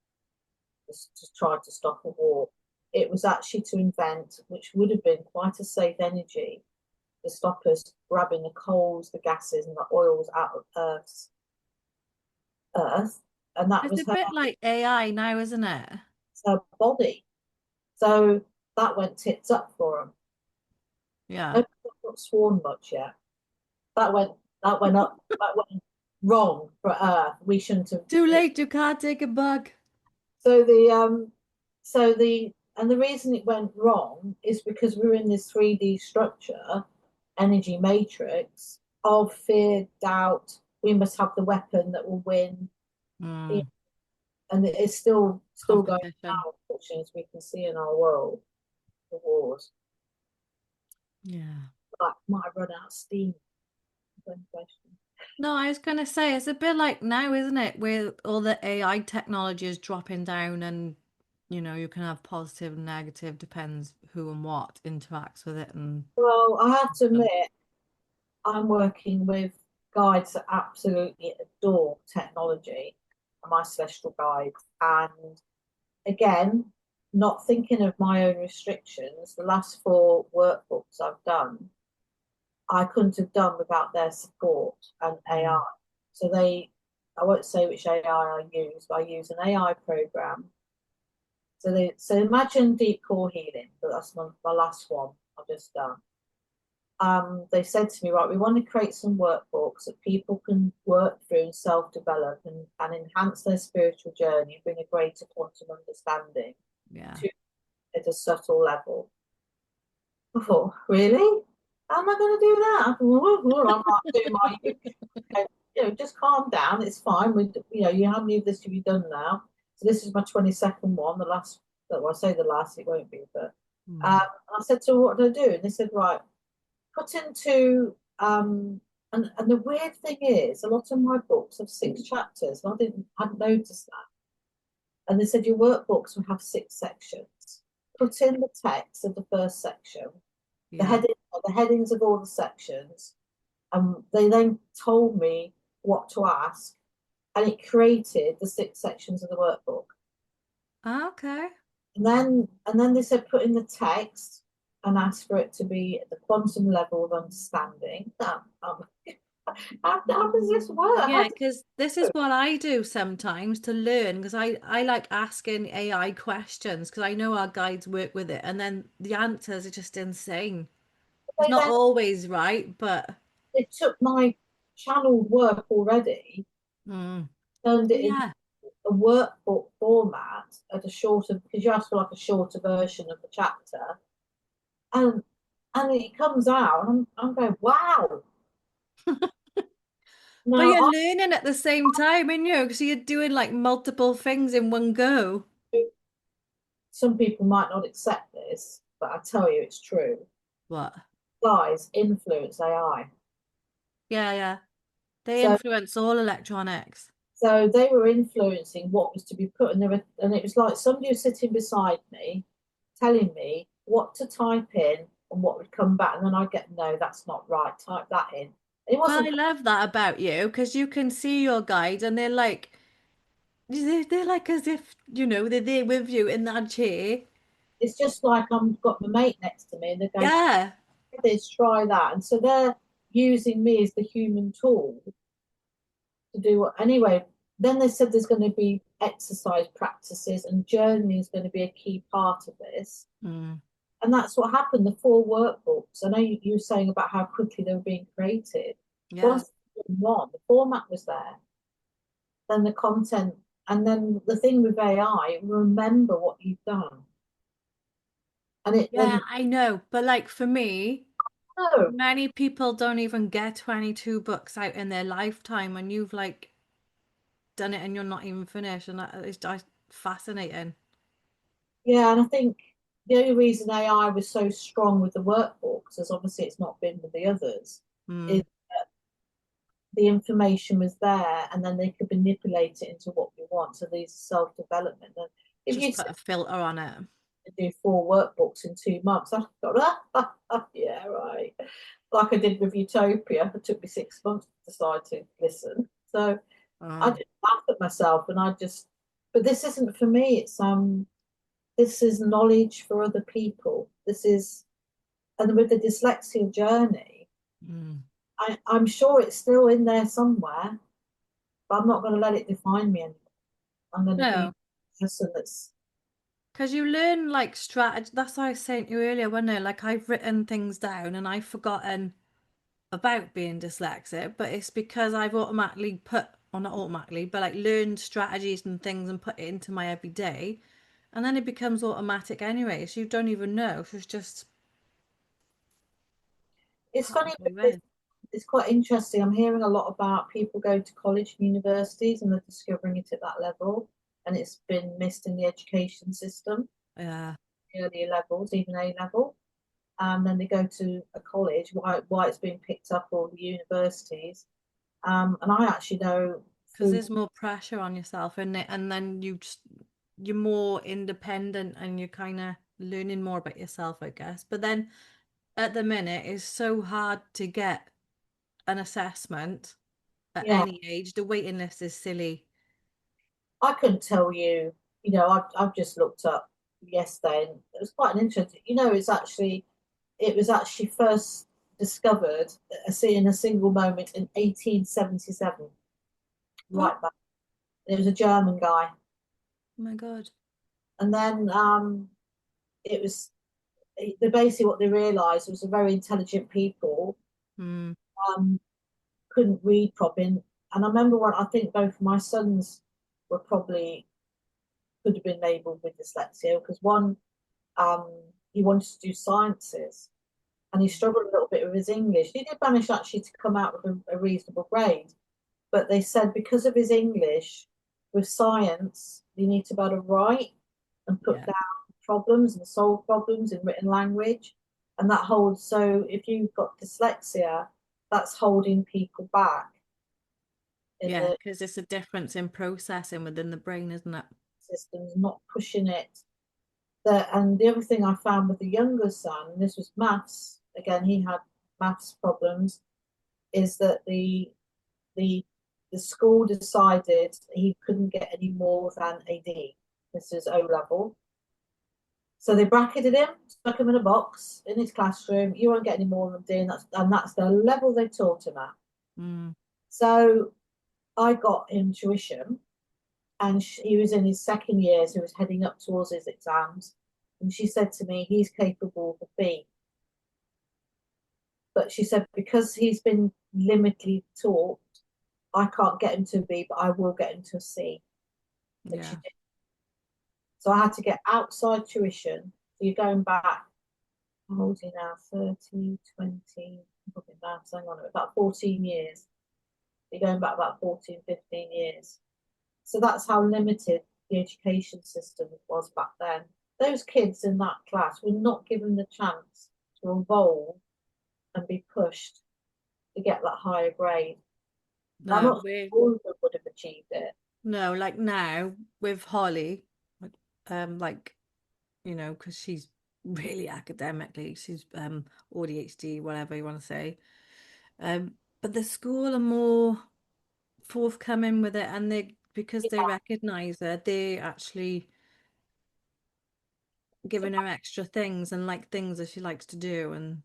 just to try to stop a war. It was actually to invent, which would have been quite a safe energy, to stop us grabbing the coals, the gases, and the oils out of Earth. And that It's was a bit like AI now, isn't it? her body. So that went tits up for them. Yeah. Nobody's not sworn much yet. That went up. That went wrong for Earth. We shouldn't have. Too late, you can't take it back. So the reason it went wrong is because we're in this 3D structure, energy matrix of fear, doubt. We must have the weapon that will win, and it's still going Competition. on, unfortunately, as we can see in our world, the wars. Yeah. But might have run out of steam. No, I was going to say, it's a bit like now, isn't it? Where all the AI technology is dropping down and, you can have positive and negative, depends who and what interacts with it. And Well, I have to admit, I'm working with guides that absolutely adore technology, my celestial guides. And again, not thinking of my own restrictions, the last 4 workbooks I've done, I couldn't have done without their support and AI. So I won't say which AI I use, but I use an AI program. So imagine deep core healing, but that's my last one I've just done. They said to me, right, we want to create some workbooks that people can work through and self-develop and enhance their spiritual journey, bring a greater quantum understanding to at a subtle level. I thought, really? How am I going to do that? I'm not doing my, just calm down. It's fine. How many of this have you done now? So this is my 22nd one. The last, well, I say the last, it won't be, but I said to her, what do I do? And they said, right, put into and the weird thing is a lot of my books have 6 chapters, and hadn't noticed that. And they said your workbooks will have 6 sections. Put in the text of the first section, the Yeah. heading, the headings of all the sections, and they then told me what to ask, and it created the 6 sections of the workbook. Okay. And then they said put in the text and ask for it to be at the quantum level of understanding. How does this work? Yeah, because this is what I do sometimes to learn, because I like asking AI questions because I know our guides work with it, and then the answers are just insane. It's They not then always right, but they took my channeled work already, mm. turned it into Yeah. a workbook format at a shorter, because you ask for like a shorter version of the chapter, and it comes out, and I'm going, wow. But Now you're learning at the same time, and because you're doing like multiple things in one go. some people might not accept this, but I tell you, it's true. What? Guys influence AI. Yeah, yeah. They So influence all electronics. so they were influencing what was to be put, and it was like somebody was sitting beside me, telling me what to type in and what would come back, and then I'd get, no, that's not right. Type that in. It But I wasn't. love that about you because you can see your guides and they're like as if, they're there with you in that chair. It's just like I've got my mate next to me, and they're going, try Yeah. this, try that, and so they're using me as the human tool to do what. Anyway, then they said there's going to be exercise practices, and journaling is going to be a key part of this. Mm. And that's what happened. The 4 workbooks. I know you were saying about how quickly they were being created. Yeah. Once one, the format was there, then the content, and then the thing with AI, remember what you've done. And it Yeah, then, I know. But like for me, oh, many people don't even get 22 books out in their lifetime and you've like done it and you're not even finished. And that is just fascinating. yeah. And I think the only reason AI was so strong with the workbooks, as obviously it's not been with the others, is Mm. the information was there, and then they could manipulate it into what we want. So these self-development. And if Just you put a filter on it. do 4 workbooks in 2 months, I thought, yeah, right. Like I did with Utopia, it took me 6 months to decide to listen. So I Oh. just laughed at myself, and but this isn't for me. This is knowledge for other people. And with the dyslexia journey, Mm. I'm sure it's still in there somewhere, but I'm not going to let it define me anymore. I'm going to be No. the person that's, Because you learn like strategy. That's what I was saying to you earlier, wasn't it? Like I've written things down and I've forgotten about being dyslexic, but it's because I've automatically put, or not automatically, but like learned strategies and things and put it into my everyday. And then it becomes automatic anyway. So you don't even know. So it's just it's part of funny who you because is. it's quite interesting. I'm hearing a lot about people going to college and universities, and they're discovering it at that level, and it's been missed in the education system, Yeah. earlier levels, even A level. And then they go to a college, why it's being picked up, or the universities. And I actually know Because through, there's more pressure on yourself, isn't it? And then you're more independent and you're kind of learning more about yourself, I guess. But then at the minute, it's so hard to get an assessment at yeah, any age. The waiting list is silly. I couldn't tell you, I've just looked up yesterday, and it was quite an interesting, it was actually first discovered in a single moment in 1877, What? right back. It was a German guy. Oh my God. And then it was basically what they realized was a very intelligent people Hmm. um, couldn't read properly. And I remember I think both my sons were probably could have been labeled with dyslexia, because one, um, he wanted to do sciences, and he struggled a little bit with his English. He did manage actually to come out with a reasonable grade, but they said because of his English, with science, you need to be able to write and put Yeah. down problems and solve problems in written language. And that holds, so if you've got dyslexia, that's holding people back in Yeah, the because it's a difference in processing within the brain, isn't it? systems, not pushing it. And the other thing I found with the younger son, and this was maths, again, he had maths problems, is that the school decided he couldn't get any more than a D. This is O level. So they bracketed him, stuck him in a box in his classroom. You won't get any more than D, and that's the level they taught him at. Mm. So I got him tuition, and he was in his second year, so he was heading up towards his exams. And she said to me, he's capable of a B. But she said, because he's been limitedly taught, I can't get him to a B, but I will get him to a C. And Yeah. she did. So I had to get outside tuition. So you're going back, how old are you now? 30, 20, maths, hang on, about 14 years. You're going back about 14, 15 years. So that's how limited the education system was back then. Those kids in that class were not given the chance to evolve and be pushed to get that higher grade. I'm No, not sure all of them would have achieved it. no, like now with Holly, like, you know, because she's really academically, she's ADHD, whatever you want to say. But the school are more forthcoming with it, and they, because they Yeah, recognize her, they actually giving her extra things and like things that she likes to do. And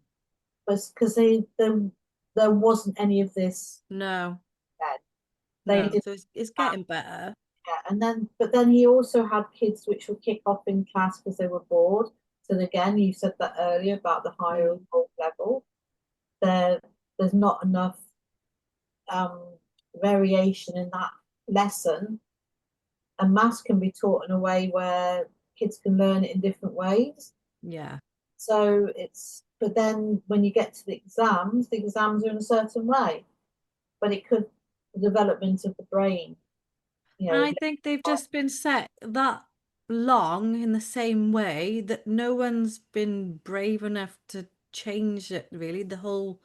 because there wasn't any of this no, then. They no, didn't so it's have, getting better. yeah. And then, but then he also had kids which would kick off in class because they were bored. So again, you said that earlier about the higher Mm, level. There, there's not enough um, variation in that lesson, and maths can be taught in a way where kids can learn it in different ways. yeah. So it's, but then when you get to the exams are in a certain way, but it could, the development of the brain, you And know, I think they've just been set that long in the same way that no one's been brave enough to change it, really, the whole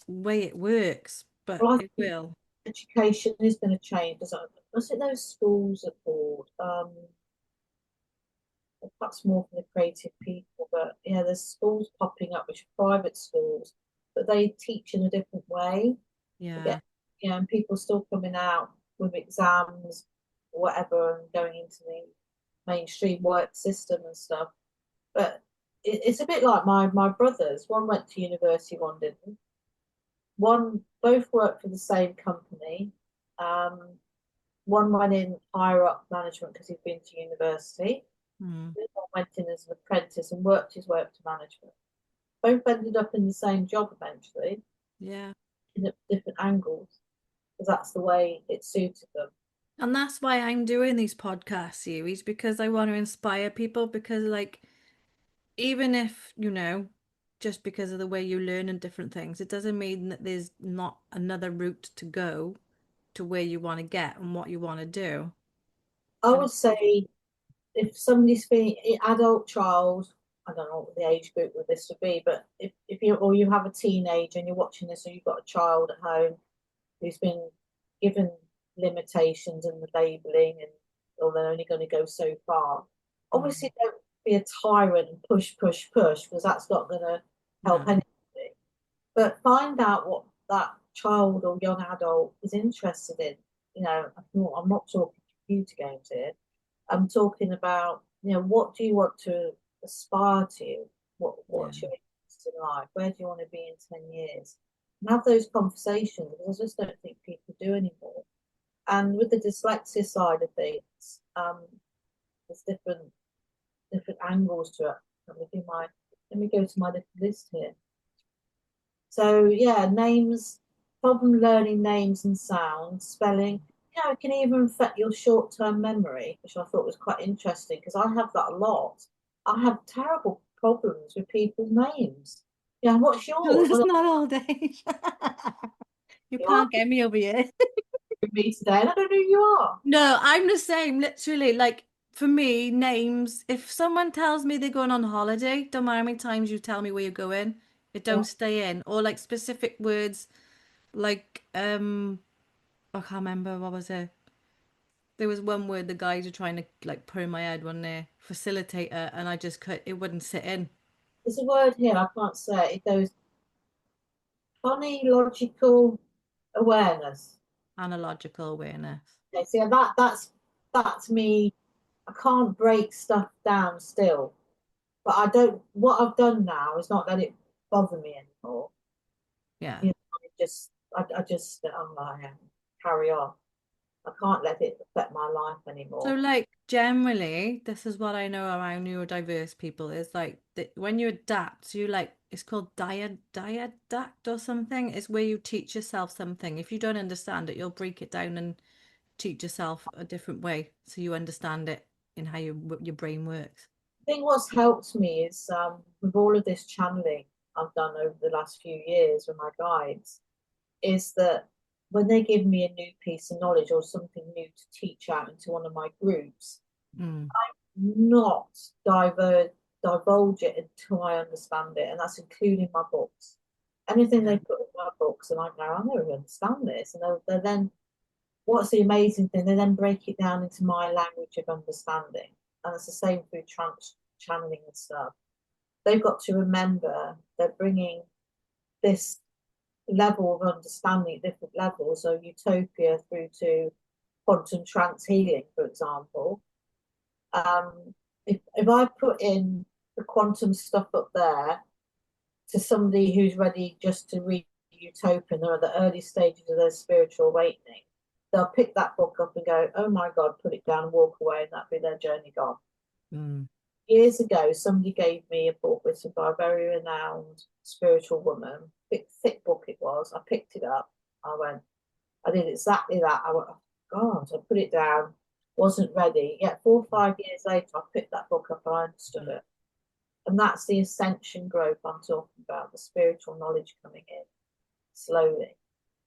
way it works, but well, I it think will. education is going to change. I think those schools are called, perhaps more for the creative people, but yeah, there's schools popping up which are private schools, but they teach in a different way. Yeah. Again, yeah, and people still coming out with exams, or whatever, and going into the mainstream work system and stuff. But it's a bit like my brothers. One went to university, one didn't. One both worked for the same company. Um, One went in higher up management because he'd been to university. Mm, The other one went in as an apprentice and worked his way up to management. Both ended up in the same job eventually, yeah. in different angles, because that's the way it suited them. And that's why I'm doing these podcast series, because I want to inspire people, because like even if, you know, just because of the way you learn and different things, it doesn't mean that there's not another route to go to where you want to get and what you want to do. I And would say if somebody's being an adult child, I don't know what the age group of this would be, but if you or you have a teenager and you're watching this, or you've got a child at home who's been given limitations and the labelling, and or they're only going to go so far. mm, Obviously, don't be a tyrant and push, push, push, because that's not going to help no, anybody. But find out what that child or young adult is interested in. You know, I'm not talking computer games here. I'm talking about, you know, what do you want to aspire to? yeah, What's your interest in life? Where do you want to be in 10 years? And have those conversations, because I just don't think people do anymore. And with the dyslexia side of things, there's different angles to it. Let me go to my little list here. So yeah, names, problem learning names and sounds, spelling. You know, it can even affect your short-term memory, which I thought was quite interesting because I have that a lot. I have terrible problems with people's names. Yeah, what's yours? that's Well, not all day. You you are can't get me over here. with me today, and I don't know who you are. No, I'm the same, literally. Like for me, names, if someone tells me they're going on holiday, don't mind how many times you tell me where you're going. It Yeah. don't stay in. Or like specific words like I can't remember what was it. There was one word the guys were trying to like put in my head one day, facilitator, and I just could it wouldn't sit in. There's a word here, I can't say it. It goes logical awareness. Analogical awareness. Okay, so that's me. I can't break stuff down still. But I don't, what I've done now is not let it bother me anymore. Yeah. You know, I just, I'm like, carry on. I can't let it affect my life So anymore. like generally, this is what I know around neurodiverse people is like that when you adapt, you like it's called diadact or something. It's where you teach yourself something. If you don't understand it, you'll break it down and teach yourself a different way so you understand it in how your brain works. I think what's helped me is with all of this channeling I've done over the last few years with my guides, is that when they give me a new piece of knowledge or something new to teach out into one of my groups, Mm. not divulge it until I understand it, and that's including my books. Anything Yeah. they put in my books, and I go, I never understand this, and they're then what's the amazing thing? They then break it down into my language of understanding, and it's the same through channeling and stuff. They've got to remember they're bringing this level of understanding at different levels, so utopia through to quantum trance healing, for example. If I put in the quantum stuff up there to somebody who's ready just to read Utopia, they're at the early stages of their spiritual awakening, they'll pick that book up and go, oh my God, put it down and walk away, and that'll be their journey gone. Mm. Years ago, somebody gave me a book written by a very renowned spiritual woman, thick book it was. I picked it up. I did exactly that. I went, oh God, I put it down, wasn't ready. Yet 4 or 5 years later, I picked that book up and I understood it. And that's the ascension growth I'm talking about, the spiritual knowledge coming in slowly.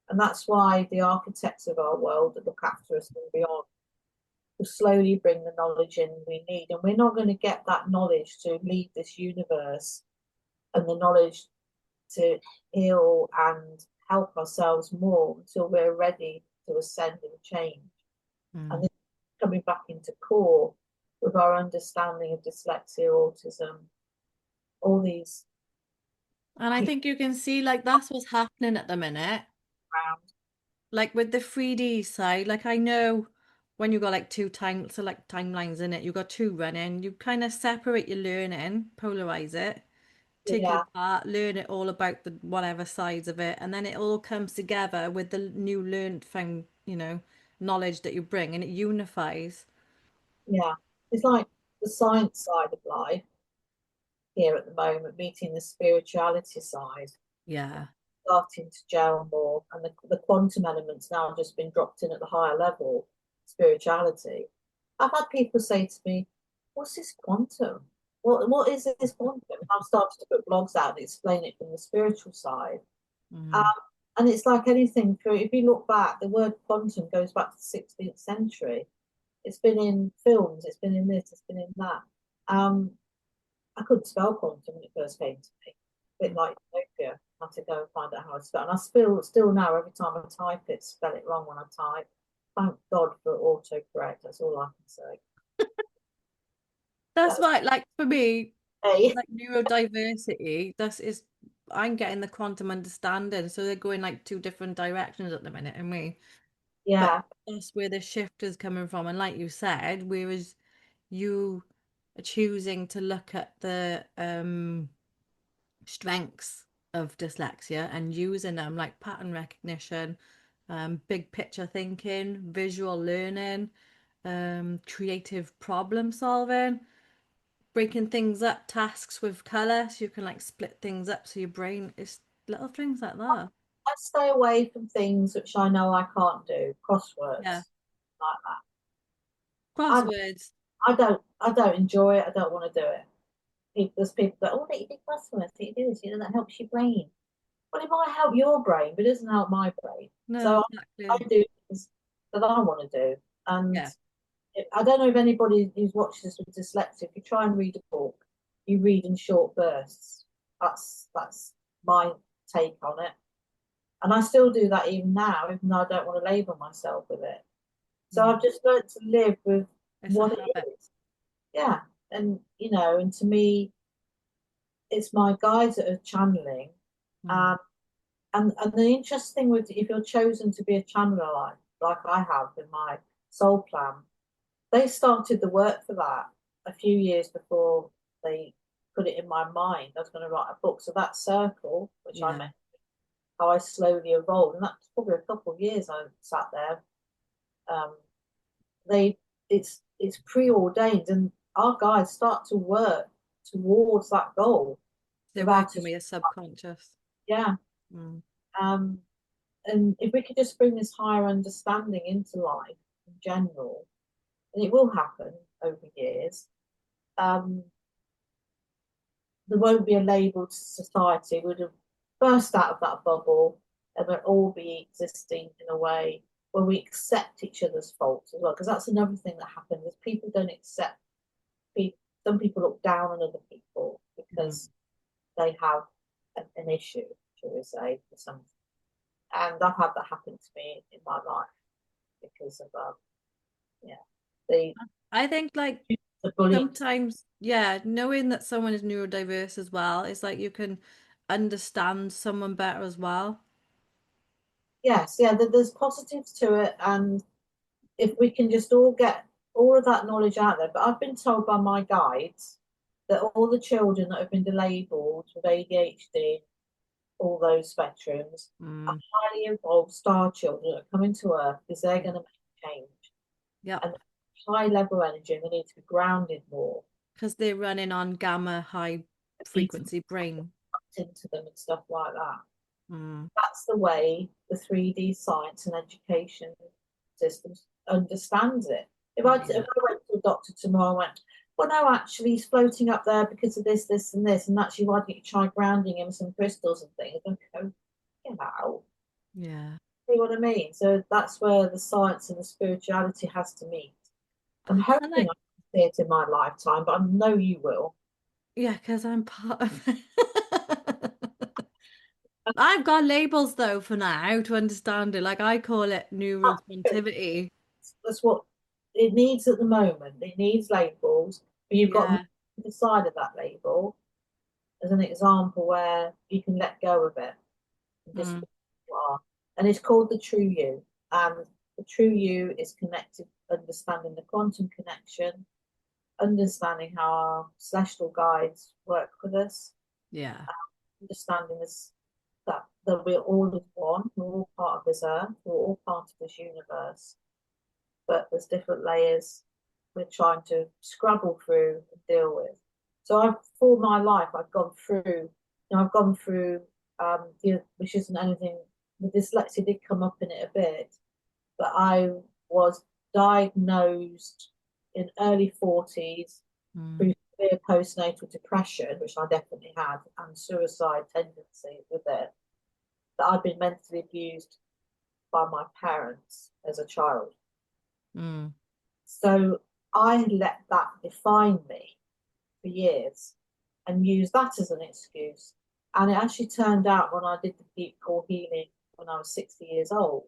And that's why the architects of our world that look after us and beyond will slowly bring the knowledge in we need. And we're not going to get that knowledge to leave this universe and the knowledge to heal and help ourselves more until we're ready to ascend and change. And Mm. this is coming back into core with our understanding of dyslexia, autism, all these And I think you can see like that's what's happening at the minute. around. Like with the 3D side, like I know when you got like timelines in it, you got two running, you kind of separate your learning, polarize it, take it Yeah, apart, learn it all about the whatever sides of it, and then it all comes together with the new learned found, knowledge that you bring and it unifies. yeah. It's like the science side of life here at the moment, meeting the spirituality side, Yeah. starting to gel more, and the quantum elements now just been dropped in at the higher level, spirituality. I've had people say to me, what's this quantum? What is this quantum? I've started to put blogs out and explain it from the spiritual side. Um, Mm. and it's like anything through, if you look back, the word quantum goes back to the 16th century. It's been in films, it's been in this, it's been in that. I couldn't spell quantum when it first came to me. A bit like utopia. I had to go and find out how to spell. And I still now, every time I type it, spell it wrong when I type. Thank God for autocorrect. That's all I can say. That's That's why, like for me, hey. like neurodiversity, I'm getting the quantum understanding. So they're going like two different directions at the minute, and but Yeah, that's where the shift is coming from. And like you said, whereas you are choosing to look at the strengths of dyslexia and using them like pattern recognition, big picture thinking, visual learning, creative problem solving, breaking things up, tasks with color, so you can like split things up so your brain is little things like that. I stay away from things which I know I can't do. Yeah. Crosswords like that. Crosswords. I don't enjoy it. I don't want to do it. There's people that, oh, you do crosswords, you do this, that helps your brain. Well, it might help your brain, but it doesn't help my brain. No, So I exactly. do things that I want to do. And Yeah. I don't know if anybody who's watching this with dyslexia, if you try and read a book, you read in short bursts. That's my take on it. And I still do that even now, even though I don't want to label myself with it. So I've just learned to live with It's a what it habit. is. Yeah. And and to me, it's my guides that are channeling. Mm. Um, and the interesting with if you're chosen to be a channeler like I have in my soul plan, they started the work for that a few years before they put it in my mind. I was going to write a book. So that circle, which I Yeah. met, how I slowly evolved, and that's probably a couple of years I sat there. Um, they it's preordained, and our guides start to work towards that goal They're without working us. with your subconscious. Yeah. Mm. Um, and if we could just bring this higher understanding into life in general, and it will happen over years, um, there won't be a labelled society. We'd have burst out of that bubble and we'll all be existing in a way where we accept each other's faults as well. Because that's another thing that happens is people don't accept people. Some people look down on other people Mm. because they have an issue, shall we say, for something. And I've had that happen to me in my life because of yeah, the I think like the bullying. sometimes, yeah, knowing that someone is neurodiverse as well, it's like you can understand someone better as well. Yes, yeah, there's positives to it, and if we can just all get all of that knowledge out there. But I've been told by my guides that all the children that have been labelled with ADHD, all those spectrums, are Mm. highly evolved star children that are coming to Earth because they're Yeah. going to make change Yep. and high level energy, and they need to be grounded more. Because they're running on gamma high They need to frequency brain. be into them and stuff like that. Mm. That's the way the 3D science and education systems understands it. If Yeah. I went to a doctor tomorrow and went, well, no, actually, he's floating up there because of this, this, and this, and actually, why don't you try grounding him with some crystals and things? And go, get out. Yeah. See what I mean? So that's where the science and the spirituality has to meet. I'm And hoping like, I can see it in my lifetime, but I know you will. yeah, because I'm part of it. I've got labels though for now to understand it. Like I call it neurospontivity. That's what it needs at the moment. It needs labels, but you've got Yeah. the side of that label as an example where you can let go of it and just Mm. be who you are. And it's called the true you. And the true you is connected, understanding the quantum connection, understanding how our celestial guides work with us, Yeah. understanding this that we're all as one, we're all part of this earth, we're all part of this universe, but there's different layers we're trying to scrabble through and deal with. So I've for my life I've gone through which isn't anything, the dyslexia did come up in it a bit, but I was diagnosed in early 40s Mm. through severe postnatal depression, which I definitely had, and suicide tendencies with it, that I'd been mentally abused by my parents as a child. Mm. So I let that define me for years and used that as an excuse. And it actually turned out when I did the deep core healing when I was 60 years old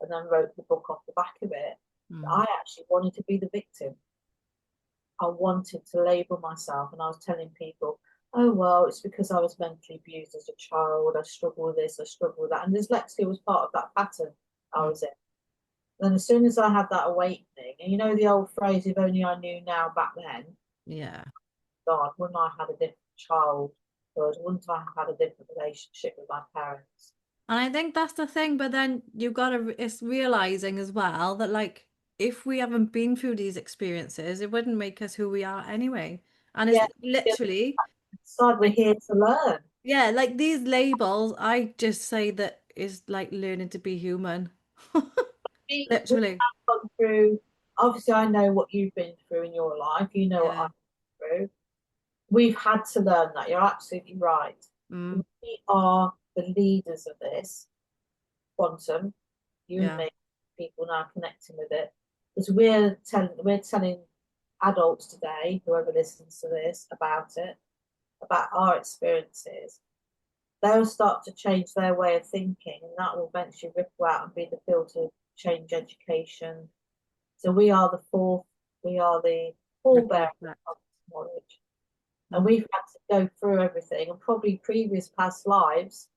and then wrote the book off the back of it, Mm. I actually wanted to be the victim. I wanted to label myself, and I was telling people, oh, well, it's because I was mentally abused as a child. I struggle with this, I struggle with that. And dyslexia was part of that pattern I Mm. was in. Then as soon as I had that awakening, and you know the old phrase, if only I knew now back then, Yeah. God, wouldn't I have had a different childhood? Wouldn't I have had a different relationship with my parents? And I think that's the thing, but then you've got to, it's realizing as well that like if we haven't been through these experiences, it wouldn't make us who we are anyway. And it's Yeah, literally, decide we're here to learn. yeah, like these labels, I just say that is like learning to be human. We Literally. have gone through, obviously, I know what you've been through in your life, you know what Yeah. I've been through. We've had to learn that. You're absolutely right. Mm. We are the leaders of this quantum, you and Yeah. me, people now connecting with it. because we're telling adults today, whoever listens to this, about it, about our experiences, they'll start to change their way of thinking, and that will eventually ripple out and be the field to change education. So we are the forebearers of this knowledge. And we've had to go through everything and probably previous past lives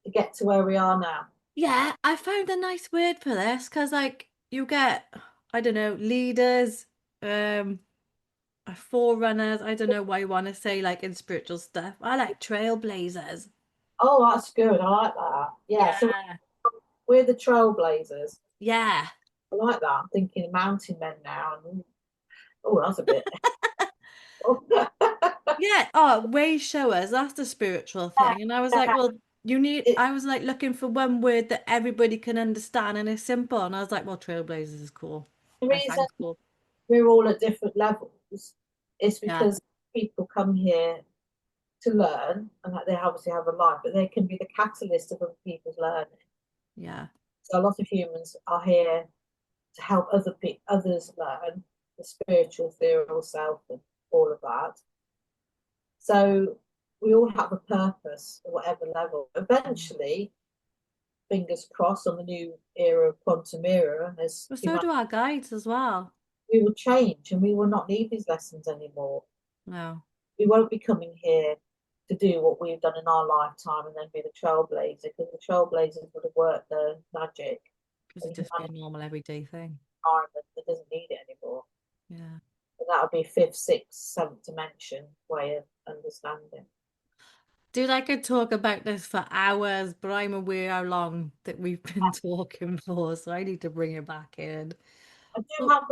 to get to where we are now. Yeah, I found a nice word for this because, like, you get, I don't know, leaders, forerunners. I don't know why you want to say like in spiritual stuff. I like trailblazers. Oh, that's good. I like that. Yeah, so Yeah. we're the trailblazers. Yeah. I like that. I'm thinking mountain men now. And, oh, that's a bit. Yeah. Oh, way showers. That's the spiritual thing. And I was like, well, I was like looking for one word that everybody can understand and is simple. And I was like, well, trailblazers is cool. The That reason sounds cool. we're all at different levels is Yeah. because people come here to learn, and that they obviously have a life, but they can be the catalyst of other people's learning. Yeah. So a lot of humans are here to help others learn the spiritual, ethereal self and all of that. So we all have a purpose at whatever level. Eventually, fingers crossed, on the new era of quantum era, and as Well, so humanity, do our guides as well. we will change and we will not need these lessons anymore. No, We won't be coming here to do what we've done in our lifetime and then be the trailblazer, because the trailblazers would have worked their magic because in it'd an just be a normal everyday thing. environment that doesn't need it anymore. Yeah. And that would be fifth, sixth, seventh dimension way of understanding. Dude, I could talk about this for hours, but I'm aware how long that we've been talking for, so I need to bring it back in. I do But have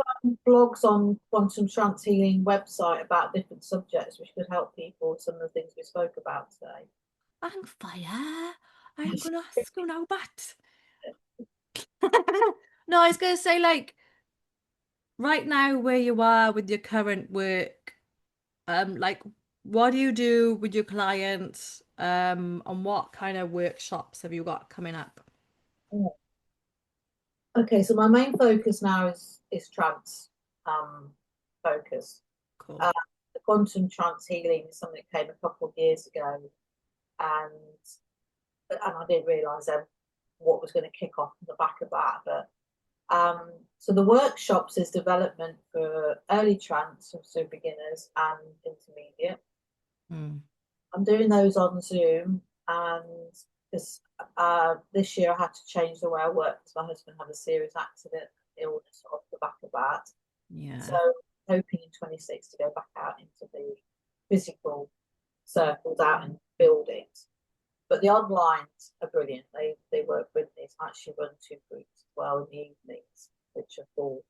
blogs on Quantum Trance Healing website about different subjects which could help people with some of the things we spoke about today. on fire. I'm gonna ask you now, but no, I was gonna say like right now where you are with your current work, like what do you do with your clients, and what kind of workshops have you got coming up? Okay, so my main focus now is trance focus. Cool. Uh, the quantum trance healing is something that came a couple of years ago, and I didn't realise then what was going to kick off in the back of that. But so the workshops is development for early trance, so beginners and intermediate. Hmm. I'm doing those on Zoom, and this year I had to change the way I work because my husband had a serious accident, illness off the back of that. So Yeah. hoping in 26 to go back out into the physical circles, out in buildings. But the onlines are brilliant. They work with me. I actually run two groups as well in the evenings, which are cool.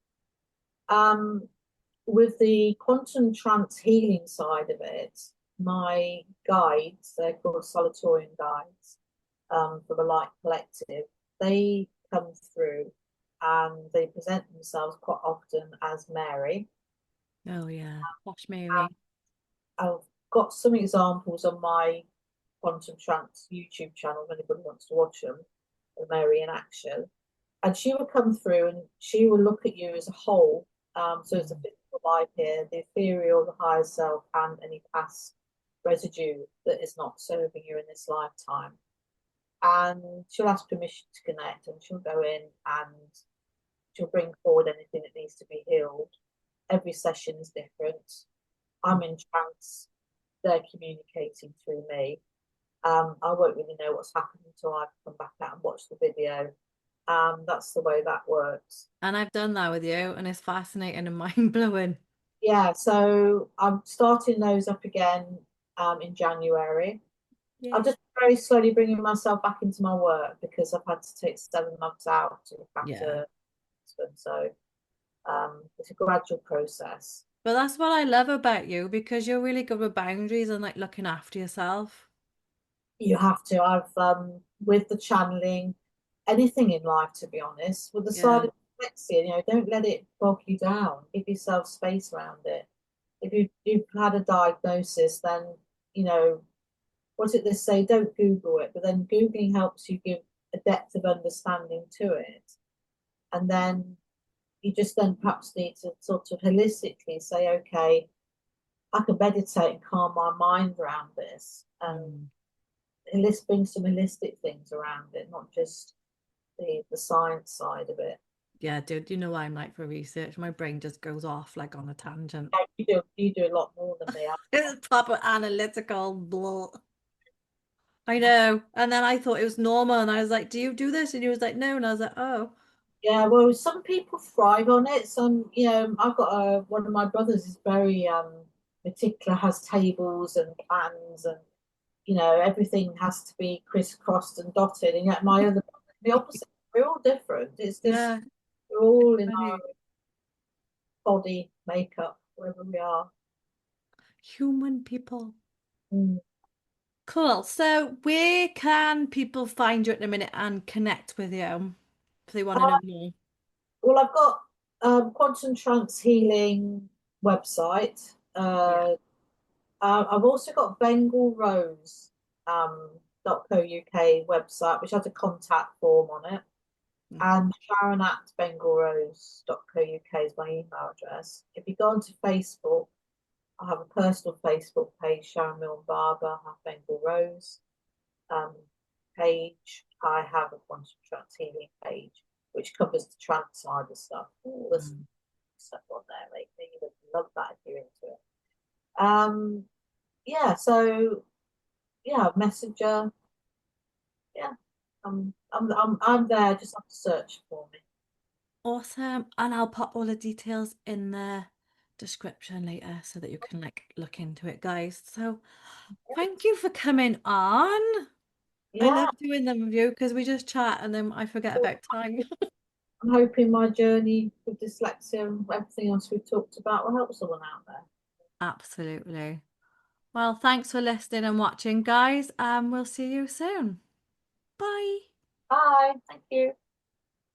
With the quantum trance healing side of it, my guides, they're called Solitorian guides, from a light collective, they come through and they present themselves quite often as Mary. Oh yeah. Wash Mary. I've got some examples on my Quantum Trance YouTube channel if anybody wants to watch them, of Mary in action. And she will come through and she will look at you as a whole. So it's a physical life here, the ethereal, the higher self, and any past residue that is not serving you in this lifetime. And she'll ask permission to connect, and she'll go in and she'll bring forward anything that needs to be healed. Every session is different. I'm in trance, they're communicating through me. I won't really know what's happening until I come back out and watch the video. That's the way that works. And I've done that with you, and it's fascinating and mind blowing. Yeah, so I'm starting those up again in January. I'm Yeah. just very slowly bringing myself back into my work because I've had to take 7 months out to look Yeah. after husband. So it's a gradual process. But that's what I love about you because you're really good with boundaries and like looking after yourself. You have to. I've with the channeling, anything in life, to be honest, with the Yeah. side of dyslexia, don't let it bog you down. Give yourself space around it. If you've had a diagnosis, then what did they say? Don't Google it, but then Googling helps you give a depth of understanding to it, and then you just then perhaps need to sort of holistically say, okay, I can meditate and calm my mind around this, and bring some holistic things around it, not just the science side of it. Yeah, dude, you know what I'm like for research. My brain just goes off like on a tangent. You do a lot more than me. It's proper analytical. Blah. I know. And then I thought it was normal, and I was like, "Do you do this?" And he was like, "No," and I was like, "Oh." Yeah, well, some people thrive on it. Some, I've got one of my brothers is very particular, has tables and plans, and everything has to be crisscrossed and dotted. And yet my other, the opposite. We're all different. It's just Yeah. we're all in our Funny. body makeup, wherever we are. Human people. Mm. Cool. So, where can people find you at the minute and connect with you if they want to know more? Well, I've got Quantum Trance Healing website. Yeah. I've also got Bengal Rose .co.uk website, which has a contact form on it. And Sharon at bengalrose.co.uk is my email address. If you go onto Facebook, I have a personal Facebook page, Sharon Milne Barbour, I have Bengal Rose page. I have a Quantum Trance Healing page, which covers the trance side of stuff. All this stuff on there lately. You would love that if you're into it. Yeah, so yeah, Messenger. Yeah, I'm there. Just have to search for me. Awesome. And I'll pop all the details in the description later so that you can like look into it, guys. So thank you for coming on. I Yeah, love doing them with you because we just chat and then I forget about time. I'm hoping my journey with dyslexia and everything else we've talked about will help someone out there. Absolutely. Well, thanks for listening and watching, guys, and we'll see you soon. Bye. Bye. Thank you.